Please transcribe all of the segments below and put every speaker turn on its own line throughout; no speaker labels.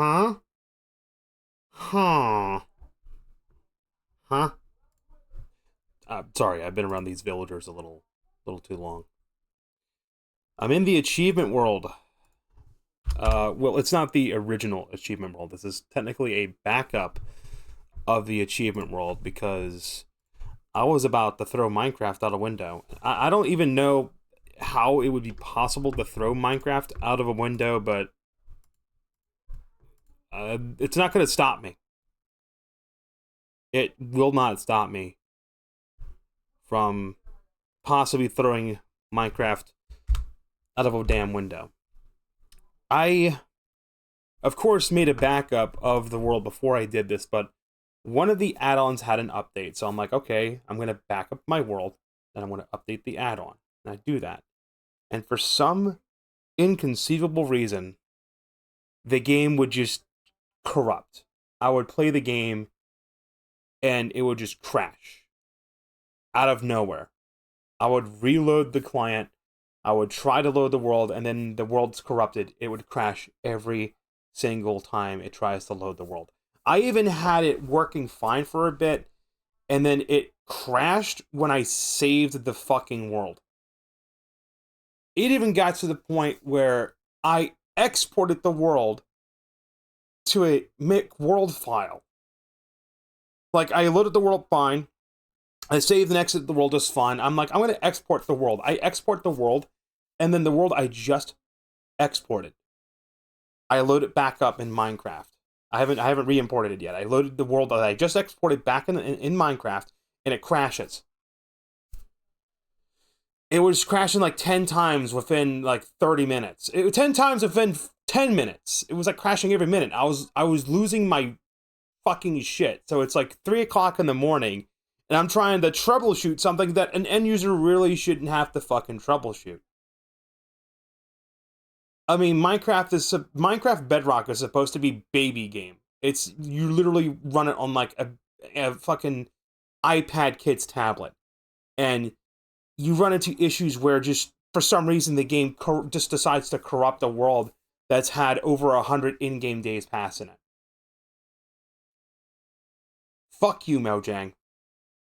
Huh? Huh? Huh? Sorry, I've been around these villagers little too long. I'm in the achievement world. Well, it's not the original achievement world. This is technically a backup of the achievement world because I was about to throw Minecraft out a window. I don't even know how it would be possible to throw Minecraft out of a window, but it's not going to stop me. It will not stop me from possibly throwing Minecraft out of a damn window. I, of course, made a backup of the world before I did this, but one of the add-ons had an update. So I'm like, okay, I'm going to back up my world, and I'm going to update the add-on. And I do that. And for some inconceivable reason, the game would just corrupt. I would play the game, and it would just crash out of nowhere. I would reload the client, I would try to load the world, and then the world's corrupted. It would crash every single time it tries to load the world. I even had it working fine for a bit, and then it crashed when I saved the fucking world. It even got to the point where I exported the world to a Mick world file. Like, I loaded the world fine, I saved and exited the world just fine. I'm like, I'm going to export the world. I export the world, and then the world I just exported, I load it back up in Minecraft. I haven't re-imported it yet. I loaded the world that I just exported back in Minecraft, and it crashes. It was crashing like 10 times within like 30 minutes. 10 times within 10 minutes. It was like crashing every minute. I was losing my fucking shit. So it's like 3 o'clock in the morning, and I'm trying to troubleshoot something that an end user really shouldn't have to fucking troubleshoot. I mean, Minecraft Bedrock is supposed to be baby game. It's you literally run it on like a fucking iPad kid's tablet, and you run into issues where just for some reason the game just decides to corrupt a world that's had over 100 in-game days passed in it. Fuck you, Mojang.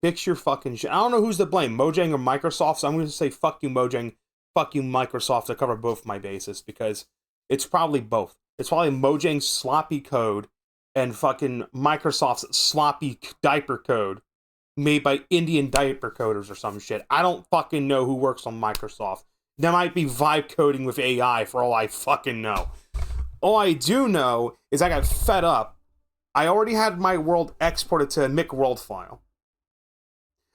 Fix your fucking shit. I don't know who's to blame, Mojang or Microsoft, so I'm going to say fuck you, Mojang, fuck you, Microsoft, to cover both my bases, because it's probably both. It's probably Mojang's sloppy code and fucking Microsoft's sloppy diaper code made by Indian diaper coders or some shit. I don't fucking know who works on Microsoft. There might be vibe coding with AI for all I fucking know. All I do know is I got fed up. I already had my world exported to a Mick world file.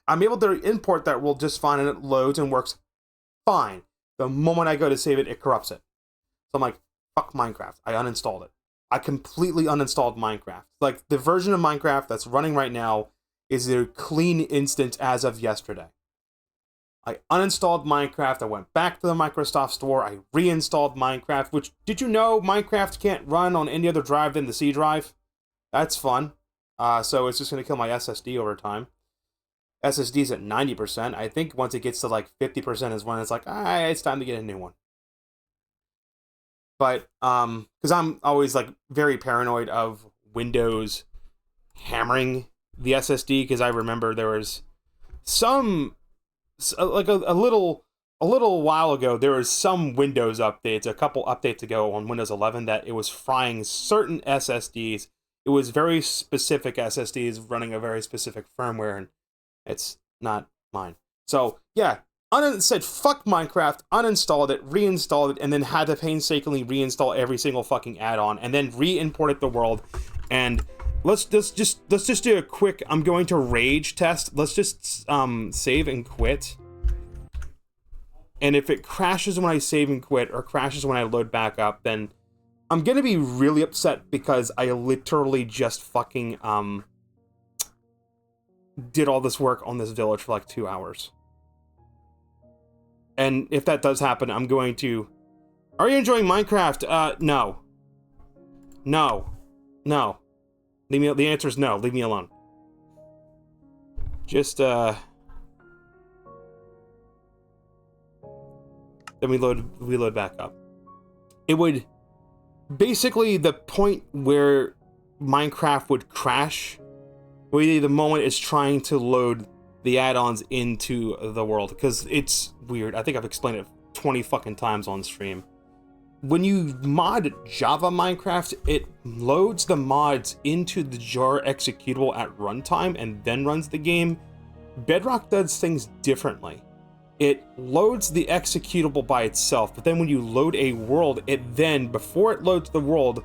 I'm able to import that world just fine, and it loads and works fine. The moment I go to save it, it corrupts it. So I'm like, fuck Minecraft. I uninstalled it. I completely uninstalled Minecraft. Like, the version of Minecraft that's running right now is a clean instance as of yesterday. I uninstalled Minecraft. I went back to the Microsoft Store. I reinstalled Minecraft, which, did you know Minecraft can't run on any other drive than the C drive? That's fun. So it's just going to kill my SSD over time. SSD's at 90%. I think once it gets to like 50% is when it's like, it's time to get a new one. But, because I'm always like very paranoid of Windows hammering the SSD, because I remember there was some, like a little while ago, there was some Windows updates, a couple updates ago on Windows 11, that it was frying certain SSDs. It was very specific SSDs running a very specific firmware, and it's not mine. So, yeah, said fuck Minecraft, uninstalled it, reinstalled it, and then had to painstakingly reinstall every single fucking add-on, and then re-imported the world. And let's just do a quick, I'm going to rage test. Let's just save and quit. And if it crashes when I save and quit, or crashes when I load back up, then I'm gonna be really upset, because I literally just fucking did all this work on this village for like 2 hours. And if that does happen, I'm going to... Are you enjoying Minecraft? No. No. No. The answer is no. Leave me alone. Just, Then we load back up. It would basically the point where Minecraft would crash would be the moment it's trying to load the add-ons into the world, because it's weird. I think I've explained it 20 fucking times on stream. When you mod Java Minecraft, it loads the mods into the jar executable at runtime and then runs the game. Bedrock does things differently. It loads the executable by itself, but then when you load a world, it then, before it loads the world,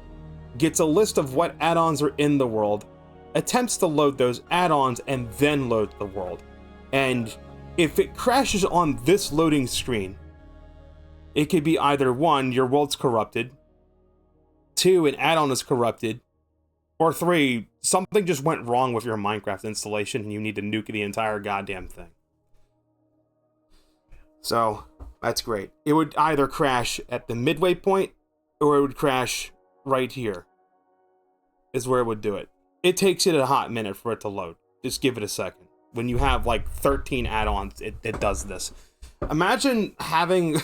gets a list of what add-ons are in the world, attempts to load those add-ons, and then loads the world. And if it crashes on this loading screen, it could be either 1, your world's corrupted, 2, an add-on is corrupted, or 3, something just went wrong with your Minecraft installation and you need to nuke the entire goddamn thing. So, that's great. It would either crash at the midway point, or it would crash right here, is where it would do it. It takes it a hot minute for it to load. Just give it a second. When you have like 13 add-ons, it does this. Imagine having...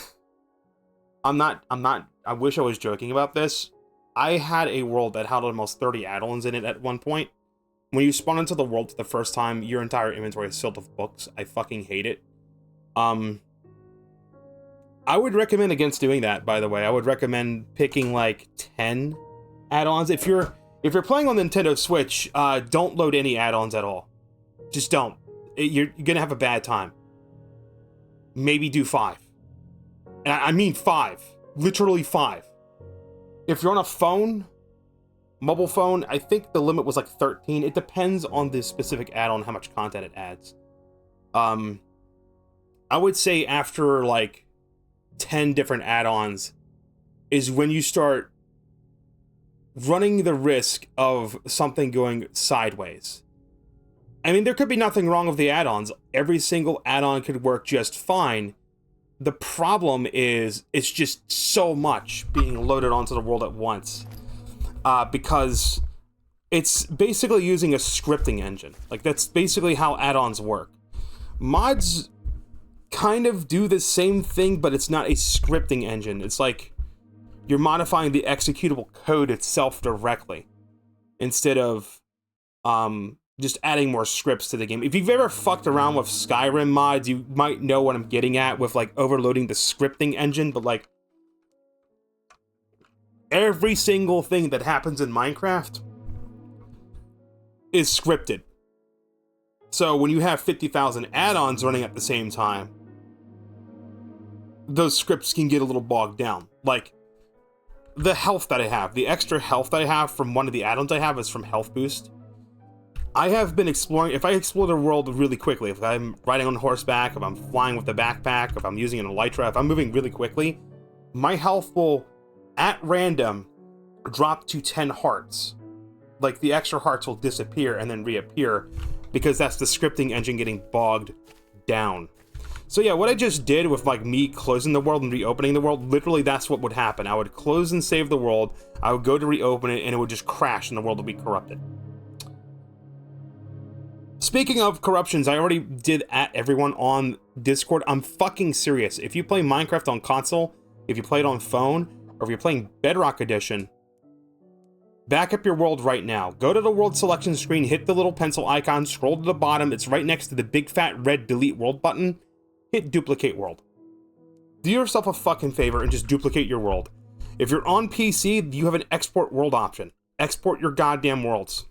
I wish I was joking about this. I had a world that had almost 30 add-ons in it at one point. When you spawn into the world for the first time, your entire inventory is filled with books. I fucking hate it. I would recommend against doing that, by the way. I would recommend picking like 10 add-ons. If you're playing on Nintendo Switch, don't load any add-ons at all. Just don't. You're gonna have a bad time. Maybe do 5. And I mean 5. Literally 5. If you're on a phone, mobile phone, I think the limit was like 13. It depends on the specific add-on, how much content it adds. I would say after like 10 different add-ons is when you start running the risk of something going sideways. I mean, there could be nothing wrong with the add-ons. Every single add-on could work just fine. The problem is it's just so much being loaded onto the world at once. Because it's basically using a scripting engine. Like, that's basically how add-ons work. Mods kind of do the same thing, but it's not a scripting engine. It's like you're modifying the executable code itself directly instead of just adding more scripts to the game. If you've ever fucked around with Skyrim mods, you might know what I'm getting at with like overloading the scripting engine, but like every single thing that happens in Minecraft is scripted. So when you have 50,000 add-ons running at the same time, those scripts can get a little bogged down. Like, the health that I have, the extra health that I have from one of the add-ons I have is from Health Boost. I have been exploring, if I explore the world really quickly, if I'm riding on horseback, if I'm flying with the backpack, if I'm using an elytra, if I'm moving really quickly, my health will, at random, drop to 10 hearts. Like, the extra hearts will disappear and then reappear, because that's the scripting engine getting bogged down. So yeah, what I just did with like me closing the world and reopening the world, literally that's what would happen. I would close and save the world, I would go to reopen it, and it would just crash and the world would be corrupted. Speaking of corruptions, I already did at everyone on Discord. I'm fucking serious. If you play Minecraft on console, if you play it on phone, or if you're playing Bedrock Edition, back up your world right now. Go to the world selection screen, hit the little pencil icon, scroll to the bottom. It's right next to the big fat red delete world button. Hit duplicate world. Do yourself a fucking favor and just duplicate your world. If you're on PC, you have an export world option. Export your goddamn worlds.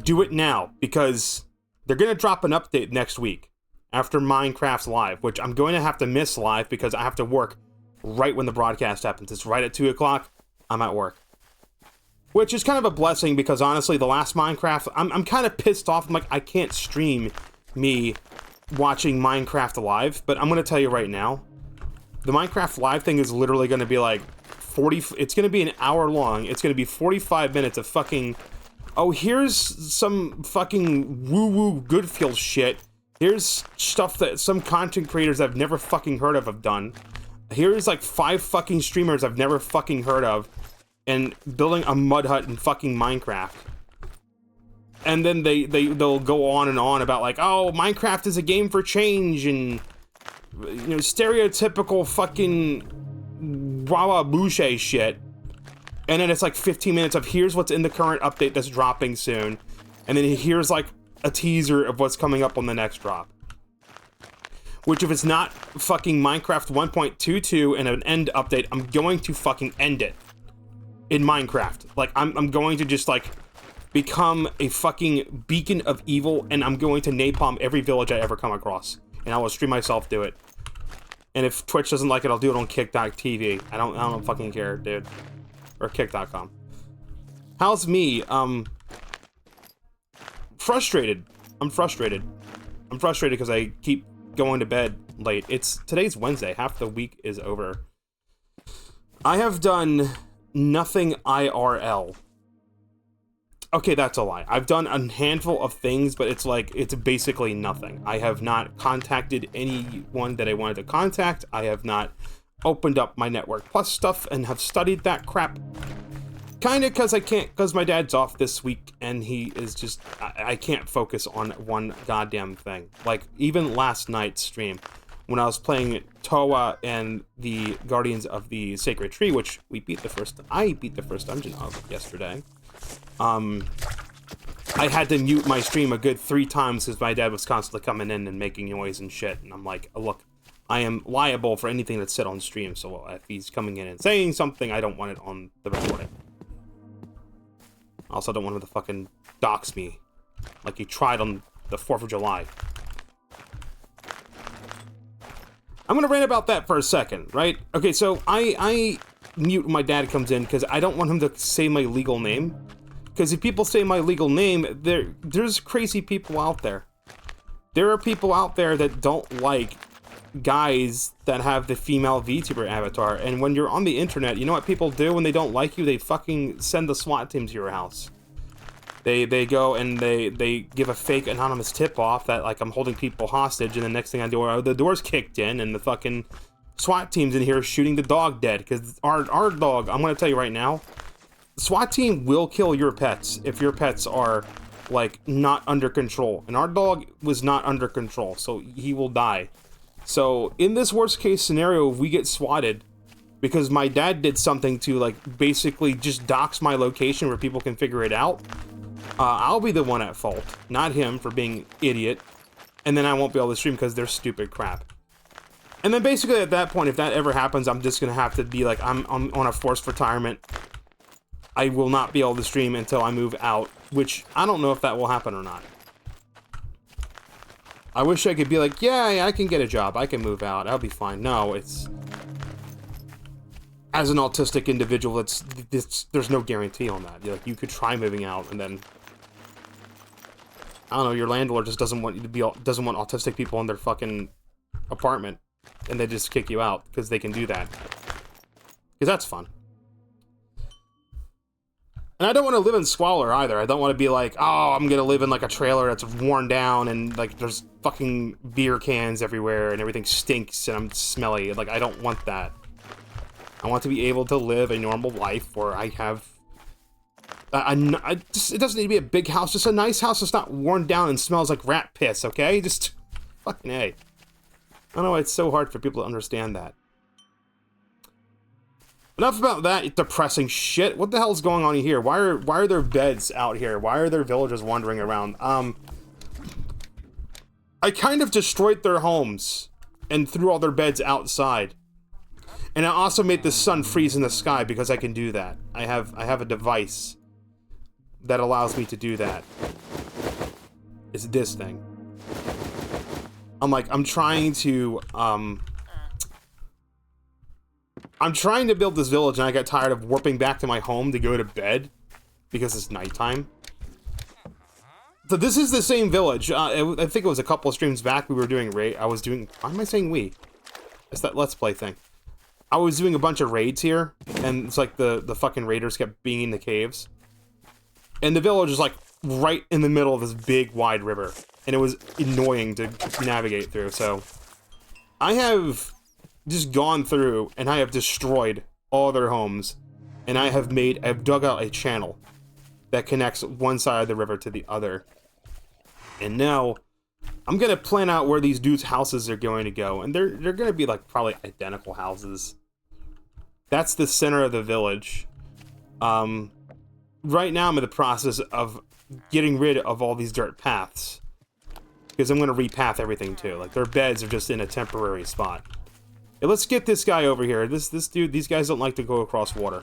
Do it now, because they're going to drop an update next week after Minecraft Live, which I'm going to have to miss live because I have to work right when the broadcast happens. It's right at 2 o'clock. I'm at work. Which is kind of a blessing, because honestly, the last Minecraft, I'm kind of pissed off. I'm like, I can't stream me watching Minecraft Live, but I'm going to tell you right now, the Minecraft Live thing is literally going to be like 40, it's going to be an hour long. It's going to be 45 minutes of fucking, oh, here's some fucking woo-woo Goodfield shit. Here's stuff that some content creators I've never fucking heard of have done. Here's like 5 fucking streamers I've never fucking heard of, and building a mud hut in fucking Minecraft. And then they'll go on and on about like, oh, Minecraft is a game for change, and you know, stereotypical fucking Wawa Boucher shit. And then it's like 15 minutes of here's what's in the current update that's dropping soon. And then here's like a teaser of what's coming up on the next drop. Which if it's not fucking Minecraft 1.22 and an end update, I'm going to fucking end it. In Minecraft. Like, I'm going to just like become a fucking beacon of evil, and I'm going to napalm every village I ever come across. And I will stream myself do it. And if Twitch doesn't like it, I'll do it on Kick.tv. I don't fucking care, dude. Or Kick.com. How's me? Frustrated. I'm frustrated. I'm frustrated because I keep going to bed late. Today's Wednesday. Half the week is over. I have done nothing IRL. Okay, that's a lie. I've done a handful of things, but it's basically nothing. I have not contacted anyone that I wanted to contact. I have not opened up my Network Plus stuff and have studied that crap. Kinda because my dad's off this week and he is just, I can't focus on one goddamn thing. Like, even last night's stream, when I was playing Toa and the Guardians of the Sacred Tree, which I beat the first dungeon of yesterday. I had to mute my stream a good 3 times because my dad was constantly coming in and making noise and shit. And I'm like, look, I am liable for anything that's said on stream. So if he's coming in and saying something, I don't want it on the recording. I also don't want him to fucking dox me like he tried on the 4th of July. I'm gonna rant about that for a second, right? Okay, so I mute when my dad comes in because I don't want him to say my legal name. Because if people say my legal name, there's crazy people out there. There are people out there that don't like guys that have the female VTuber avatar. And when you're on the internet, you know what people do when they don't like you? They fucking send the SWAT team to your house. They go and they give a fake anonymous tip-off that, like, I'm holding people hostage, and the next thing I do, the door's kicked in, and the fucking SWAT team's in here shooting the dog dead. Because our dog, I'm gonna tell you right now, the SWAT team will kill your pets if your pets are, like, not under control. And our dog was not under control, so he will die. So, in this worst case scenario, if we get swatted because my dad did something to, like, basically just dox my location where people can figure it out, I'll be the one at fault, not him for being an idiot. And then I won't be able to stream because they're stupid crap. And then basically at that point, if that ever happens, I'm just gonna have to be like, I'm on a forced retirement. I will not be able to stream until I move out, which I don't know if that will happen or not. I wish I could be like, yeah, I can get a job, I can move out, I'll be fine. No, it's... As an autistic individual, there's no guarantee on that. Like, you could try moving out, and then... I don't know, your landlord just doesn't want autistic people in their fucking apartment, and they just kick you out, because they can do that. Because that's fun. And I don't want to live in squalor either. I don't want to be like, oh, I'm gonna live in like a trailer that's worn down and like there's fucking beer cans everywhere and everything stinks and I'm smelly. Like, I don't want that. I want to be able to live a normal life where I have... it doesn't need to be a big house, just a nice house that's not worn down and smells like rat piss, okay? Just fucking A. I don't know, it's so hard for people to understand that. Enough about that depressing shit. What the hell is going on here? Why are there beds out here? Why are there villagers wandering around? I kind of destroyed their homes and threw all their beds outside. And I also made the sun freeze in the sky because I can do that. I have a device that allows me to do that. It's this thing. I'm trying to build this village, and I got tired of warping back to my home to go to bed because it's nighttime. So this is the same village. I think it was a couple of streams back we were doing raid. Why am I saying we? It's that Let's Play thing. I was doing a bunch of raids here, and it's like the fucking raiders kept being in the caves. And the village is like right in the middle of this big wide river, and it was annoying to navigate through. So I have just gone through and I have destroyed all their homes, and I've dug out a channel that connects one side of the river to the other. And now I'm gonna plan out where these dudes' houses are going to go, and they're gonna be like probably identical houses. That's the center of the village. Right now I'm in the process of getting rid of all these dirt paths. Because I'm going to repath everything too. Like, their beds are just in a temporary spot. Hey, let's get this guy over here. This dude, these guys don't like to go across water.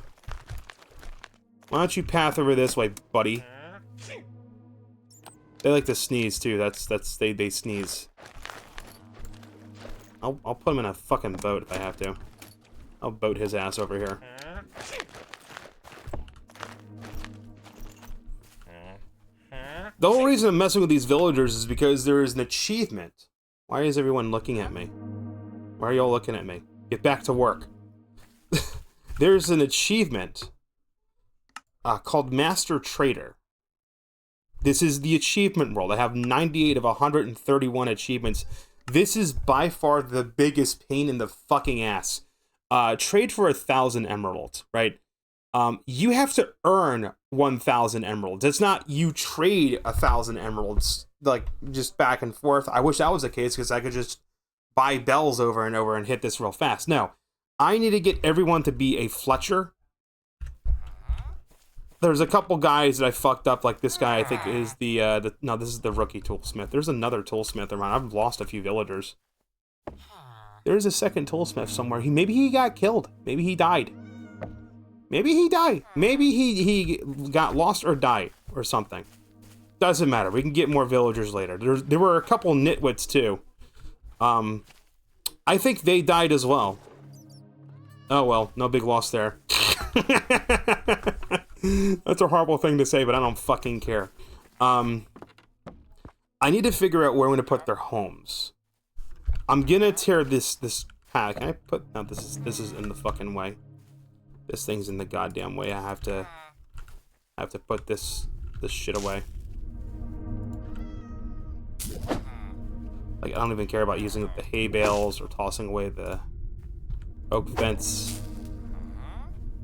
Why don't you path over this way, buddy? They like to sneeze too. They sneeze. I'll put him in a fucking boat if I have to. I'll boat his ass over here. The whole reason I'm messing with these villagers is because there is an achievement. Why is everyone looking at me? Why are y'all looking at me? Get back to work. There's an achievement called Master Trader. This is the achievement world. I have 98 of 131 achievements. This is by far the biggest pain in the fucking ass. Trade for 1,000 emeralds, right? You have to earn 1,000 emeralds. It's not you trade 1,000 emeralds, like, just back and forth. I wish that was the case, because I could just buy bells over and over and hit this real fast. No, I need to get everyone to be a Fletcher. There's a couple guys that I fucked up, like this guy I think is no, this is the rookie toolsmith. There's another toolsmith around. I've lost a few villagers. There's a second toolsmith somewhere. Maybe he got killed. Maybe he died. Maybe he died. Maybe he got lost or died or something. Doesn't matter. We can get more villagers later. There were a couple nitwits too. I think they died as well. Oh well, no big loss there. That's a horrible thing to say, but I don't fucking care. I need to figure out where I'm gonna put their homes. I'm gonna tear this path. Can I put? No, this is in the fucking way. This thing's in the goddamn way. I have to put this shit away. Like, I don't even care about using the hay bales or tossing away the oak fence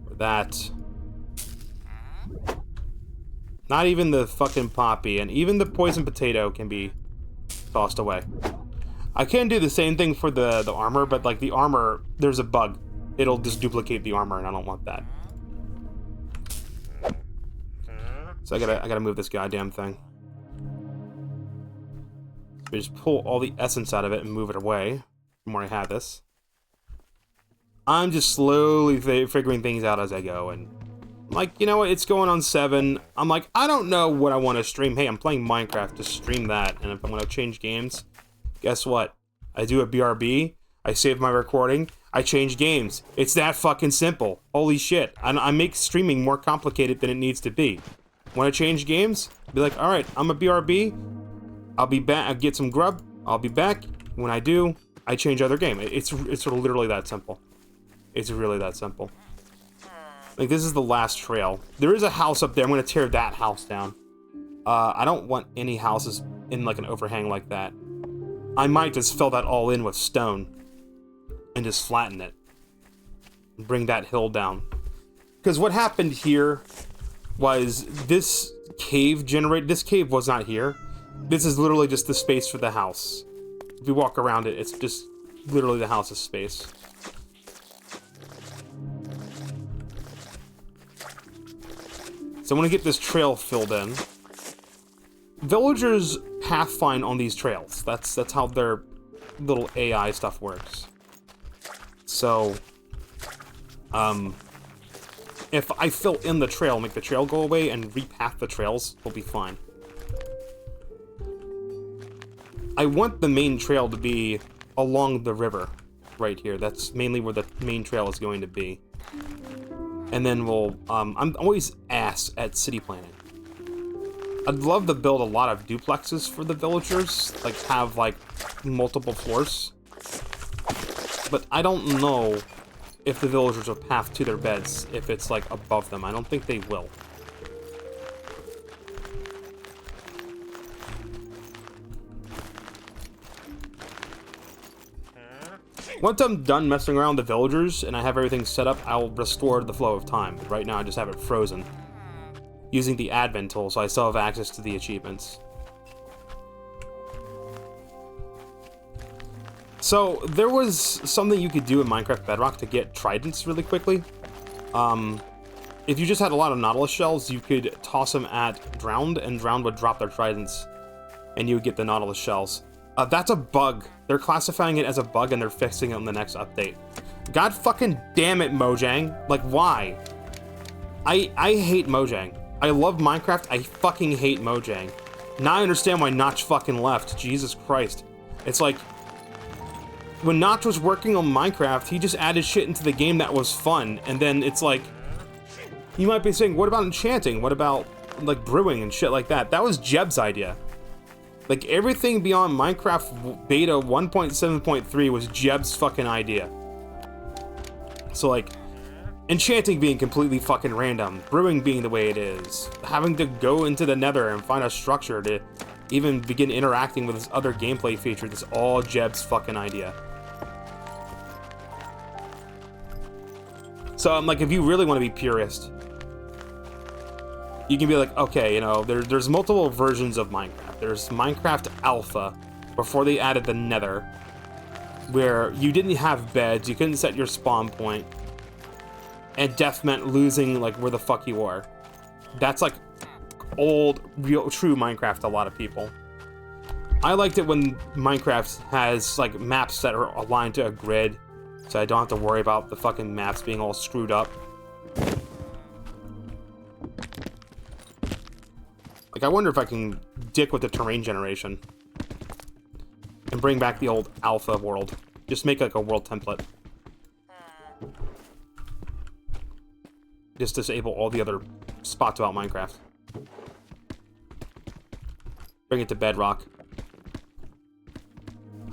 or that. Not even the fucking poppy, and even the poison potato can be tossed away. I can do the same thing for the armor, but like the armor, there's a bug. It'll just duplicate the armor, and I don't want that. So I gotta move this goddamn thing. We just pull all the essence out of it and move it away from where I had this. I'm just slowly figuring things out as I go, and I'm like, you know what, it's going on 7. I'm like, I don't know what I want to stream. Hey, I'm playing Minecraft, just stream that. And if I'm going to change games, guess what? I do a BRB, I save my recording, I change games. It's that fucking simple. Holy shit. I make streaming more complicated than it needs to be. When I change games, be like, alright, I'm a BRB, I'll be back, I'll get some grub, I'll be back. When I do, I change other game. It's literally that simple. It's really that simple. Like, this is the last trail. There is a house up there. I'm going to tear that house down. I don't want any houses in, like, an overhang like that. I might just fill that all in with stone and just flatten it. And bring that hill down. Because what happened here was this cave generated... This cave was not here. This is literally just the space for the house. If you walk around it, it's just literally the house's space. So I want to get this trail filled in. Villagers pathfind on these trails. That's how their little AI stuff works. So, if I fill in the trail, make the trail go away, and repath the trails, we'll be fine. I want the main trail to be along the river, right here. That's mainly where the main trail is going to be. And then we'll, I'm always ass at city planning. I'd love to build a lot of duplexes for the villagers, like have like multiple floors. But I don't know if the villagers will path to their beds if it's like above them. I don't think they will. Once I'm done messing around with the villagers and I have everything set up, I'll restore the flow of time. But right now I just have it frozen. Using the admin tool, so I still have access to the achievements. So there was something you could do in Minecraft Bedrock to get tridents really quickly. If you just had a lot of Nautilus shells, you could toss them at Drowned, and Drowned would drop their tridents, and you would get the Nautilus shells. That's a bug. They're classifying it as a bug, and they're fixing it in the next update. God fucking damn it, Mojang. Like, why? I hate Mojang. I love Minecraft. I fucking hate Mojang. Now I understand why Notch fucking left. Jesus Christ. It's like, when Notch was working on Minecraft, he just added shit into the game that was fun, and then it's like, you might be saying, what about enchanting? What about, like, brewing and shit like that? That was Jeb's idea. Like, everything beyond Minecraft Beta 1.7.3 was Jeb's fucking idea. So, like, enchanting being completely fucking random, brewing being the way it is, having to go into the nether and find a structure to even begin interacting with this other gameplay feature, that's all Jeb's fucking idea. So, I'm like, if you really want to be purist, you can be like, okay, you know, there's multiple versions of Minecraft. There's Minecraft Alpha, before they added the Nether, where you didn't have beds, you couldn't set your spawn point, and death meant losing, like, where the fuck you were. That's, like, old, real, true Minecraft to a lot of people. I liked it when Minecraft has, like, maps that are aligned to a grid, so I don't have to worry about the fucking maps being all screwed up. Like, I wonder if I can dick with the terrain generation and bring back the old alpha world. Just make, like, a world template. Just disable all the other spots about Minecraft. Bring it to Bedrock.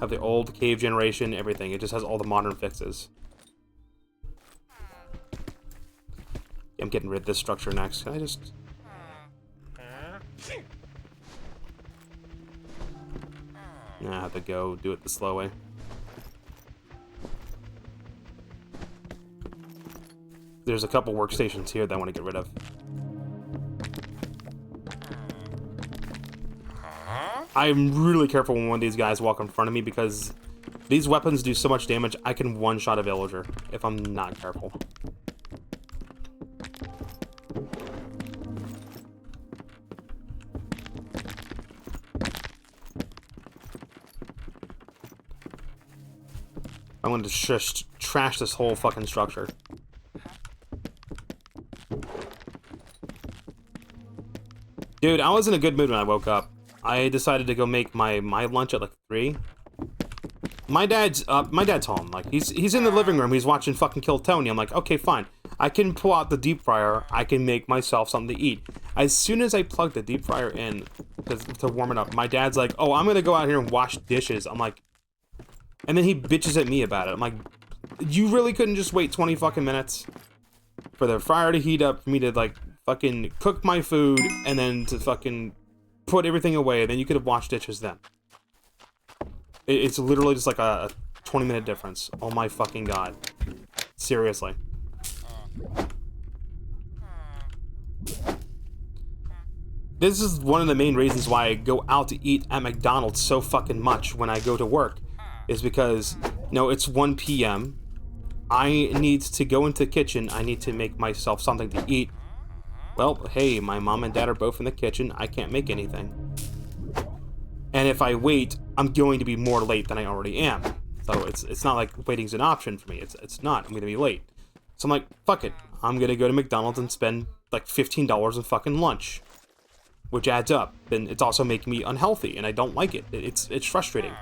Have the old cave generation, everything. It just has all the modern fixes. I'm getting rid of this structure next. Can I just... Nah, I have to go do it the slow way. There's a couple workstations here that I want to get rid of. I'm really careful when one of these guys walk in front of me, because these weapons do so much damage, I can one-shot a villager if I'm not careful. I'm going to just trash this whole fucking structure. Dude, I was in a good mood when I woke up. I decided to go make my lunch at like 3. My dad's home. Like, he's in the living room. He's watching fucking Kill Tony. I'm like, okay, fine. I can pull out the deep fryer. I can make myself something to eat. As soon as I plug the deep fryer in to warm it up, my dad's like, oh, I'm gonna go out here and wash dishes. I'm like, and then he bitches at me about it. I'm like, you really couldn't just wait 20 fucking minutes for the fryer to heat up for me to, like, fucking cook my food and then to fucking put everything away, then you could have washed dishes then. It's literally just like a 20-minute difference. Oh my fucking god. Seriously. This is one of the main reasons why I go out to eat at McDonald's so fucking much when I go to work. Is because, you know, it's 1 p.m. I need to go into the kitchen. I need to make myself something to eat. Well, hey, my mom and dad are both in the kitchen. I can't make anything. And if I wait, I'm going to be more late than I already am. So it's not like waiting's an option for me. It's not. I'm going to be late. So I'm like, fuck it. I'm going to go to McDonald's and spend like $15 on fucking lunch. Which adds up. And it's also making me unhealthy, and I don't like it. It's frustrating.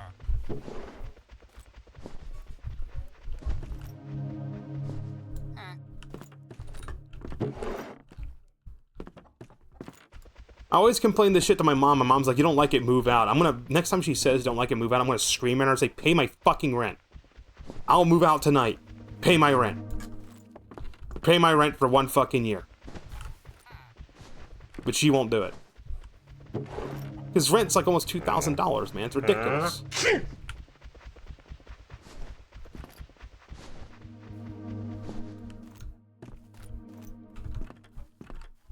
I always complain this shit to my mom. My mom's like, you don't like it, move out. Next time she says don't like it, move out, I'm gonna scream at her and say, pay my fucking rent. I'll move out tonight. Pay my rent. Pay my rent for 1 fucking year. But she won't do it. Because rent's like almost $2,000, man. It's ridiculous.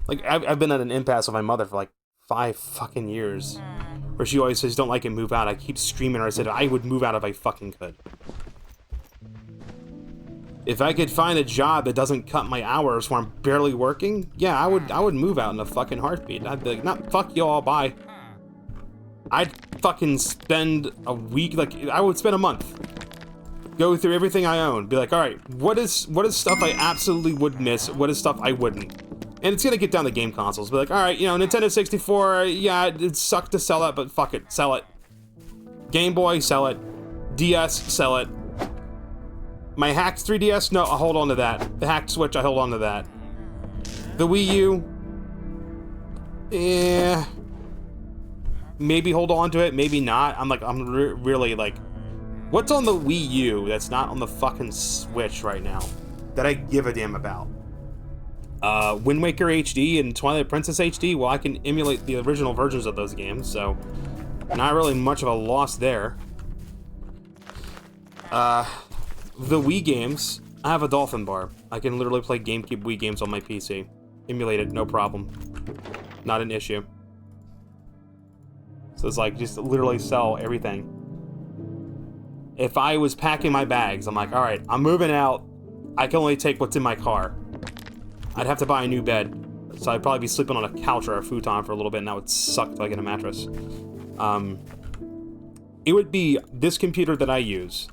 Like, I've been at an impasse with my mother for like 5 fucking years. Where she always says, don't like it, move out. I keep screaming at her. I said, I would move out if I fucking could. If I could find a job that doesn't cut my hours where I'm barely working, yeah, I would move out in a fucking heartbeat. I'd be like, not fuck y'all, bye. I'd fucking spend a week, like, I would spend a month. Go through everything I own. Be like, alright, what is stuff I absolutely would miss? What is stuff I wouldn't? And it's gonna get down to game consoles. Be like, alright, you know, Nintendo 64, yeah, it sucked to sell it, but fuck it, sell it. Game Boy, sell it. DS, sell it. My hacked 3DS, no, I'll hold on to that. The hacked Switch, I hold on to that. The Wii U, maybe hold on to it, maybe not. I'm really like, what's on the Wii U that's not on the fucking Switch right now that I give a damn about? Wind Waker HD and Twilight Princess HD, well, I can emulate the original versions of those games, so not really much of a loss there. The Wii games, I have a Dolphin Bar. I can literally play GameCube Wii games on my PC. Emulate it, no problem. Not an issue. So it's like, just literally sell everything. If I was packing my bags, I'm like, alright, I'm moving out. I can only take what's in my car. I'd have to buy a new bed. So I'd probably be sleeping on a couch or a futon for a little bit, and that would suck till I get a mattress. It would be this computer that I use.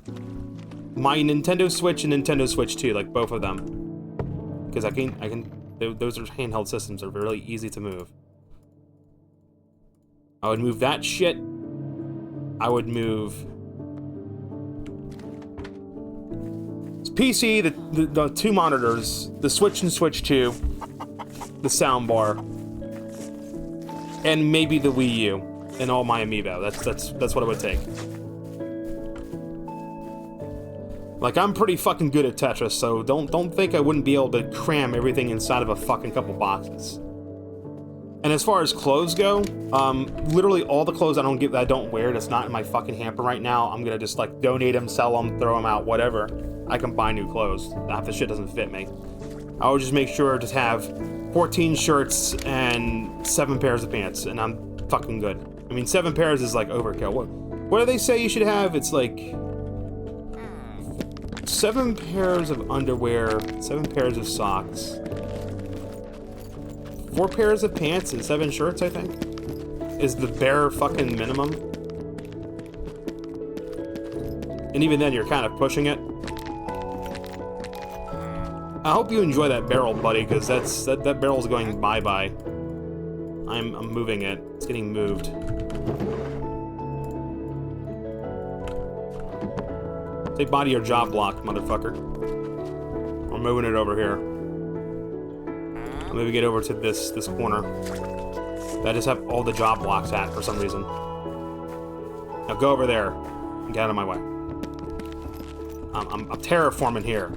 My Nintendo Switch and Nintendo Switch 2, like both of them. Because those are handheld systems, they're really easy to move. I would move that shit. I would move PC, the two monitors, the Switch and Switch 2, the soundbar, and maybe the Wii U, and all my amiibo. That's what it would take. Like, I'm pretty fucking good at Tetris, so don't think I wouldn't be able to cram everything inside of a fucking couple boxes. And as far as clothes go, literally all the clothes I don't wear that's not in my fucking hamper right now, I'm gonna just like donate them, sell them, throw them out, whatever. I can buy new clothes. Half the shit doesn't fit me. I would just make sure to have 14 shirts and 7 pairs of pants, and I'm fucking good. I mean, 7 pairs is like overkill. What do they say you should have? It's like 7 pairs of underwear, 7 pairs of socks, 4 pairs of pants and 7 shirts, I think, is the bare fucking minimum. And even then, you're kind of pushing it. I hope you enjoy that barrel, buddy, because that barrel's going bye-bye. I'm moving it. It's getting moved. Say bye to your job block, motherfucker. I'm moving it over here. I'll maybe get over to this corner. I just have all the job blocks at for some reason. Now go over there and get out of my way. I'm terraforming here.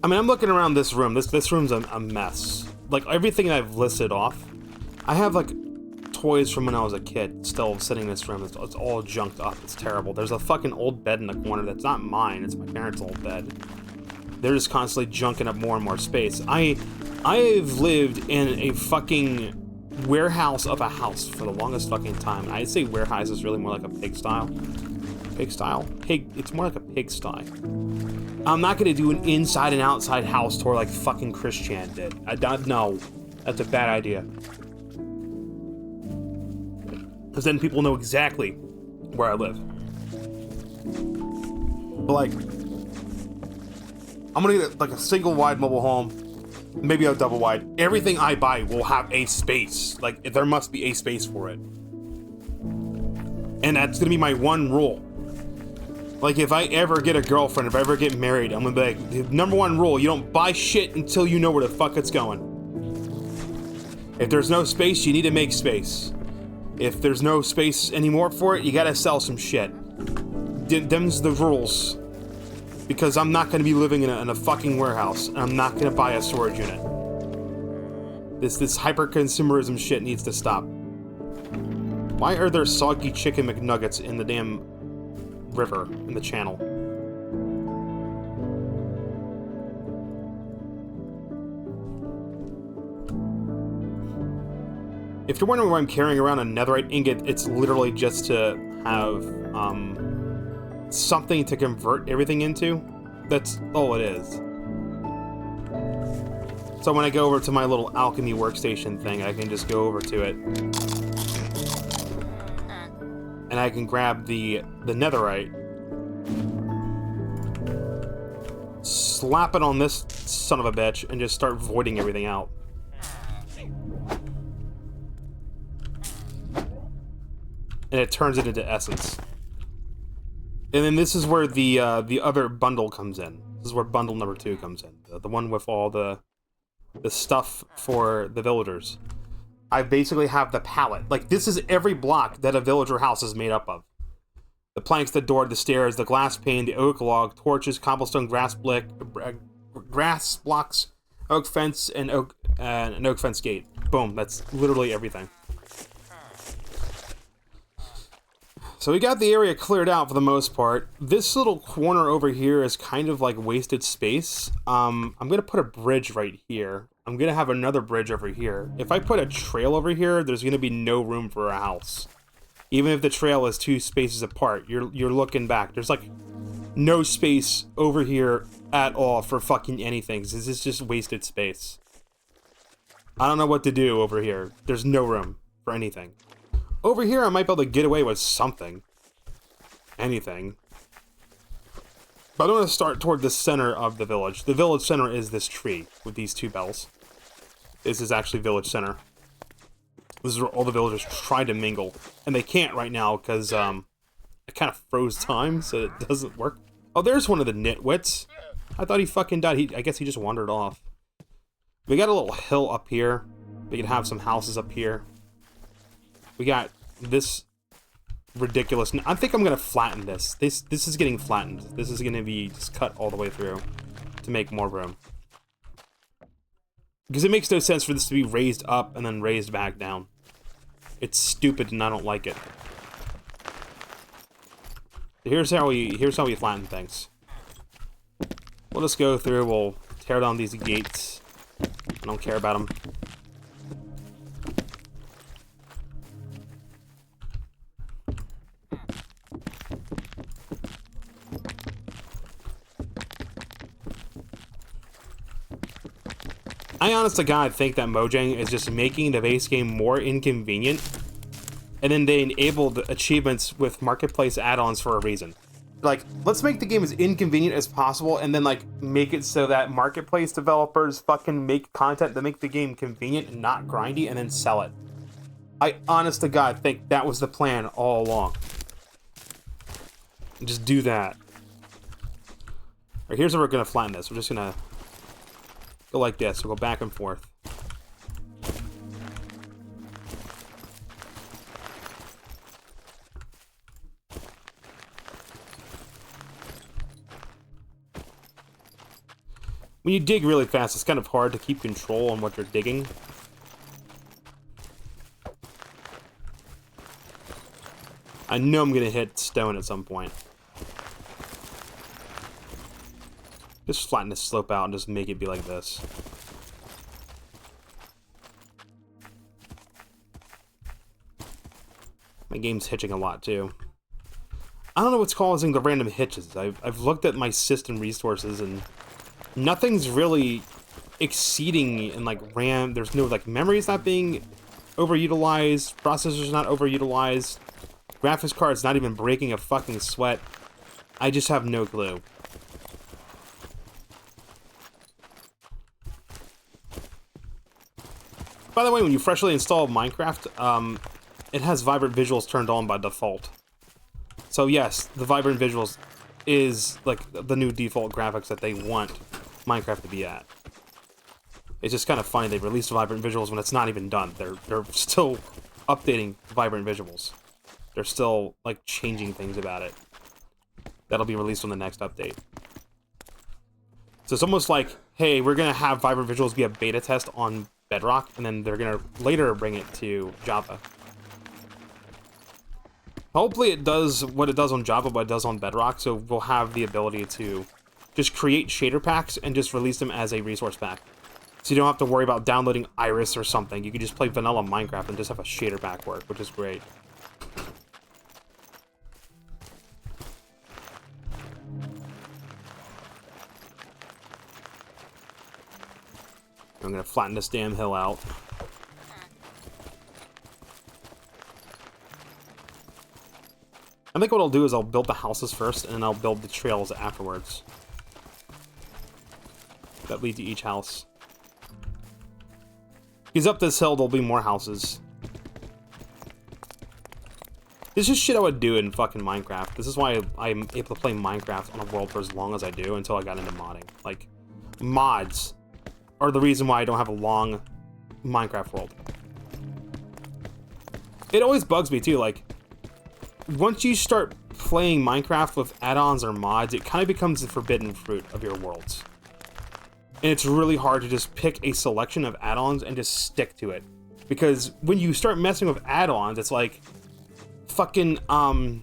I mean, I'm looking around this room. This room's a mess. Like, everything I've listed off, I have, like, toys from when I was a kid still sitting in this room. It's all junked up. It's terrible. There's a fucking old bed in the corner that's not mine. It's my parents' old bed. They're just constantly junking up more and more space. I've lived in a fucking warehouse of a house for the longest fucking time. I'd say warehouse is really more like a pigsty. It's more like a pigsty. I'm not gonna do an inside and outside house tour like fucking Chris Chan did. No, that's a bad idea. Because then people know exactly where I live. But like, I'm gonna get like a single wide mobile home, maybe a double wide. Everything I buy will have a space. Like, there must be a space for it. And that's gonna be my one rule. Like, if I ever get a girlfriend, if I ever get married, I'm gonna be like, the number one rule, you don't buy shit until you know where the fuck it's going. If there's no space, you need to make space. If there's no space anymore for it, you gotta sell some shit. Them's the rules. Because I'm not gonna be living in a fucking warehouse, and I'm not gonna buy a storage unit. This hyper-consumerism shit needs to stop. Why are there soggy chicken McNuggets in the damn river, in the channel? If you're wondering why I'm carrying around a netherite ingot, it's literally just to have something to convert everything into. That's all it is. So when I go over to my little alchemy workstation thing, I can just go over to it. And I can grab the netherite, slap it on this son of a bitch, and just start voiding everything out. And it turns it into essence. And then this is where the other bundle comes in. This is where bundle number 2 comes in. The one with all the stuff for the villagers. I basically have the palette. Like, this is every block that a villager house is made up of. The planks, the door, the stairs, the glass pane, the oak log, torches, cobblestone, grass blocks, oak fence, and an oak fence gate. Boom, that's literally everything. So we got the area cleared out for the most part. This little corner over here is kind of like wasted space. I'm gonna put a bridge right here. I'm gonna have another bridge over here. If I put a trail over here, there's gonna be no room for a house. Even if the trail is 2 spaces apart, you're looking back. There's like no space over here at all for fucking anything. This is just wasted space. I don't know what to do over here. There's no room for anything. Over here, I might be able to get away with something. Anything. But I'm going to start toward the center of the village. The village center is this tree with these 2 bells. This is actually village center. This is where all the villagers try to mingle. And they can't right now because it kind of froze time, so it doesn't work. Oh, there's one of the nitwits. I thought he fucking died. I guess he just wandered off. We got a little hill up here. We can have some houses up here. We got this ridiculous... I think I'm going to flatten this. This is getting flattened. This is going to be just cut all the way through to make more room. Because it makes no sense for this to be raised up and then raised back down. It's stupid and I don't like it. Here's how we flatten things. We'll just go through, we'll tear down these gates. I don't care about them. I honest to God think that Mojang is just making the base game more inconvenient, and then they enabled achievements with marketplace add-ons for a reason. Like, let's make the game as inconvenient as possible, and then like make it so that marketplace developers fucking make content that make the game convenient and not grindy, and then sell it. I honest to God think that was the plan all along. Just do that. Alright, here's how we're gonna flatten this. We're just gonna go like this. We'll go back and forth. When you dig really fast, it's kind of hard to keep control on what you're digging. I know I'm gonna hit stone at some point. Just flatten this slope out and just make it be like this. My game's hitching a lot too. I don't know what's causing the random hitches. I've looked at my system resources and nothing's really exceeding in like RAM. There's no like memory's not being overutilized, processor's not overutilized, graphics card's not even breaking a fucking sweat. I just have no clue. By the way, when you freshly install Minecraft, it has vibrant visuals turned on by default. So yes, the vibrant visuals is like the new default graphics that they want Minecraft to be at. It's just kind of funny they released vibrant visuals when it's not even done. They're still updating vibrant visuals. They're still like changing things about it. That'll be released on the next update. So it's almost like, hey, we're gonna have vibrant visuals be a beta test on Bedrock, and then they're gonna later bring it to Java. Hopefully it does what it does on Java, but it does on Bedrock, so we'll have the ability to just create shader packs and just release them as a resource pack. So you don't have to worry about downloading Iris or something. You can just play vanilla Minecraft and just have a shader pack work, which is great. I'm gonna flatten this damn hill out. I think what I'll do is I'll build the houses first, and then I'll build the trails afterwards that lead to each house. Because up this hill, there'll be more houses. This is shit I would do in fucking Minecraft. This is why I'm able to play Minecraft on a world for as long as I do until I got into modding. Like, mods are the reason why I don't have a long Minecraft world. It always bugs me too, like, once you start playing Minecraft with add-ons or mods, it kind of becomes the forbidden fruit of your worlds. And it's really hard to just pick a selection of add-ons and just stick to it. Because when you start messing with add-ons, it's like fucking vanilla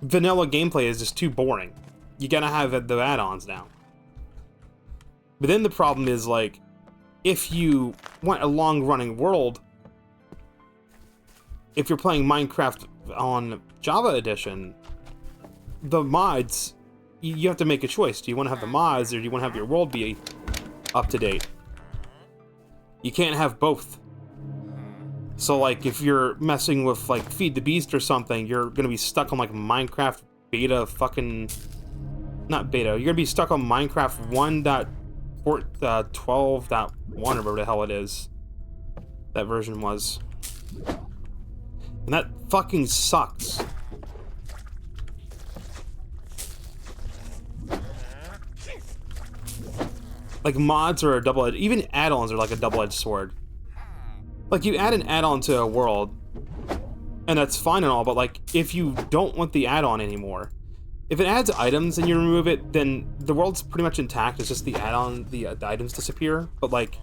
gameplay is just too boring. You gotta have the add-ons now. But then the problem is, like, if you want a long-running world, if you're playing Minecraft on Java Edition, the mods, you have to make a choice. Do you want to have the mods, or do you want to have your world be up to date? You can't have both. So, like, if you're messing with, like, Feed the Beast or something, you're gonna be stuck on, like, Minecraft beta fucking... Not beta. You're gonna be stuck on Minecraft 1.12.1, or whatever the hell it is. That version was. And that fucking sucks. Like, mods are a double-edged... Even add-ons are like a double-edged sword. Like, you add an add-on to a world, and that's fine and all, but, like, if you don't want the add-on anymore, if it adds items and you remove it, then the world's pretty much intact. It's just the add-on, the items disappear. But, like,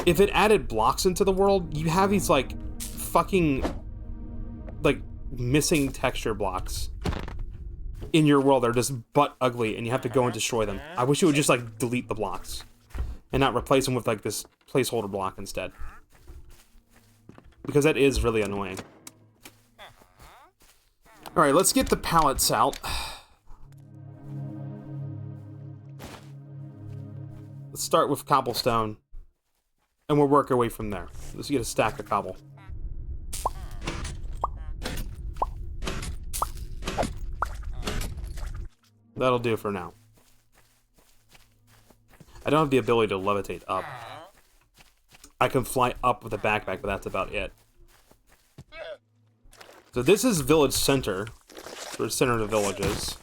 if it added blocks into the world, you have these, like, fucking... like, missing texture blocks in your world that are just butt ugly, and you have to go and destroy them. I wish it would just, like, delete the blocks and not replace them with, like, this placeholder block instead, because that is really annoying. Alright, let's get the pallets out. Let's start with cobblestone, and we'll work our way from there. Let's get a stack of cobble. That'll do for now. I don't have the ability to levitate up. I can fly up with a backpack, but that's about it. So this is village center. Where the center of the village is.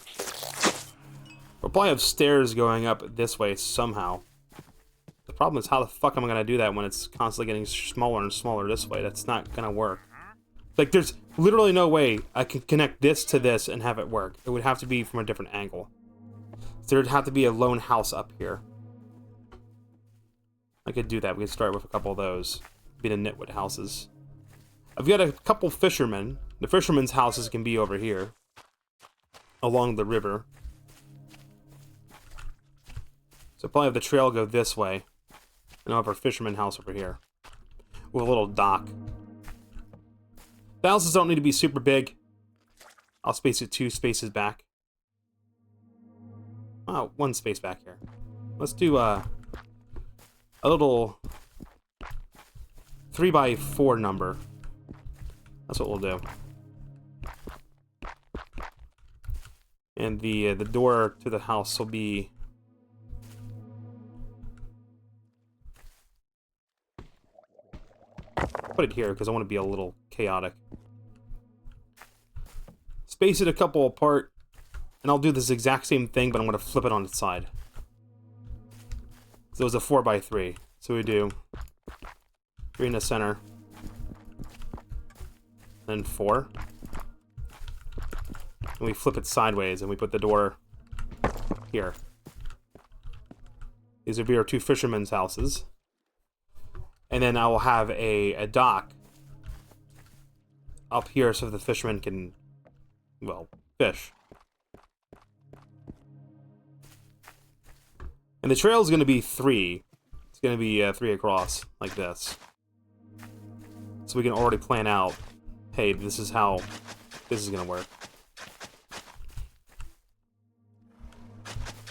We'll probably have stairs going up this way somehow. The problem is, how the fuck am I gonna do that when it's constantly getting smaller and smaller this way? That's not gonna work. Like, there's literally no way I can connect this to this and have it work. It would have to be from a different angle. So there'd have to be a lone house up here. I could do that. We could start with a couple of those. Be the Knitwood houses. I've got a couple fishermen. The fishermen's houses can be over here. Along the river. So probably have the trail go this way. And I'll have our fisherman house over here. With a little dock. The houses don't need to be super big. I'll space it 2 spaces back. Oh, 1 space back here. Let's do a little 3x4 number. That's what we'll do. And the door to the house will be... Put it here because I want to be a little chaotic. Space it a couple apart, and I'll do this exact same thing, but I'm going to flip it on its side. So it was a 4x3. So we do 3 in the center, then 4. And we flip it sideways, and we put the door here. These would be our 2 fishermen's houses. And then I will have a dock up here so the fishermen can, well, fish. And the trail is going to be 3. It's going to be 3 across, like this. So we can already plan out, hey, this is how this is going to work.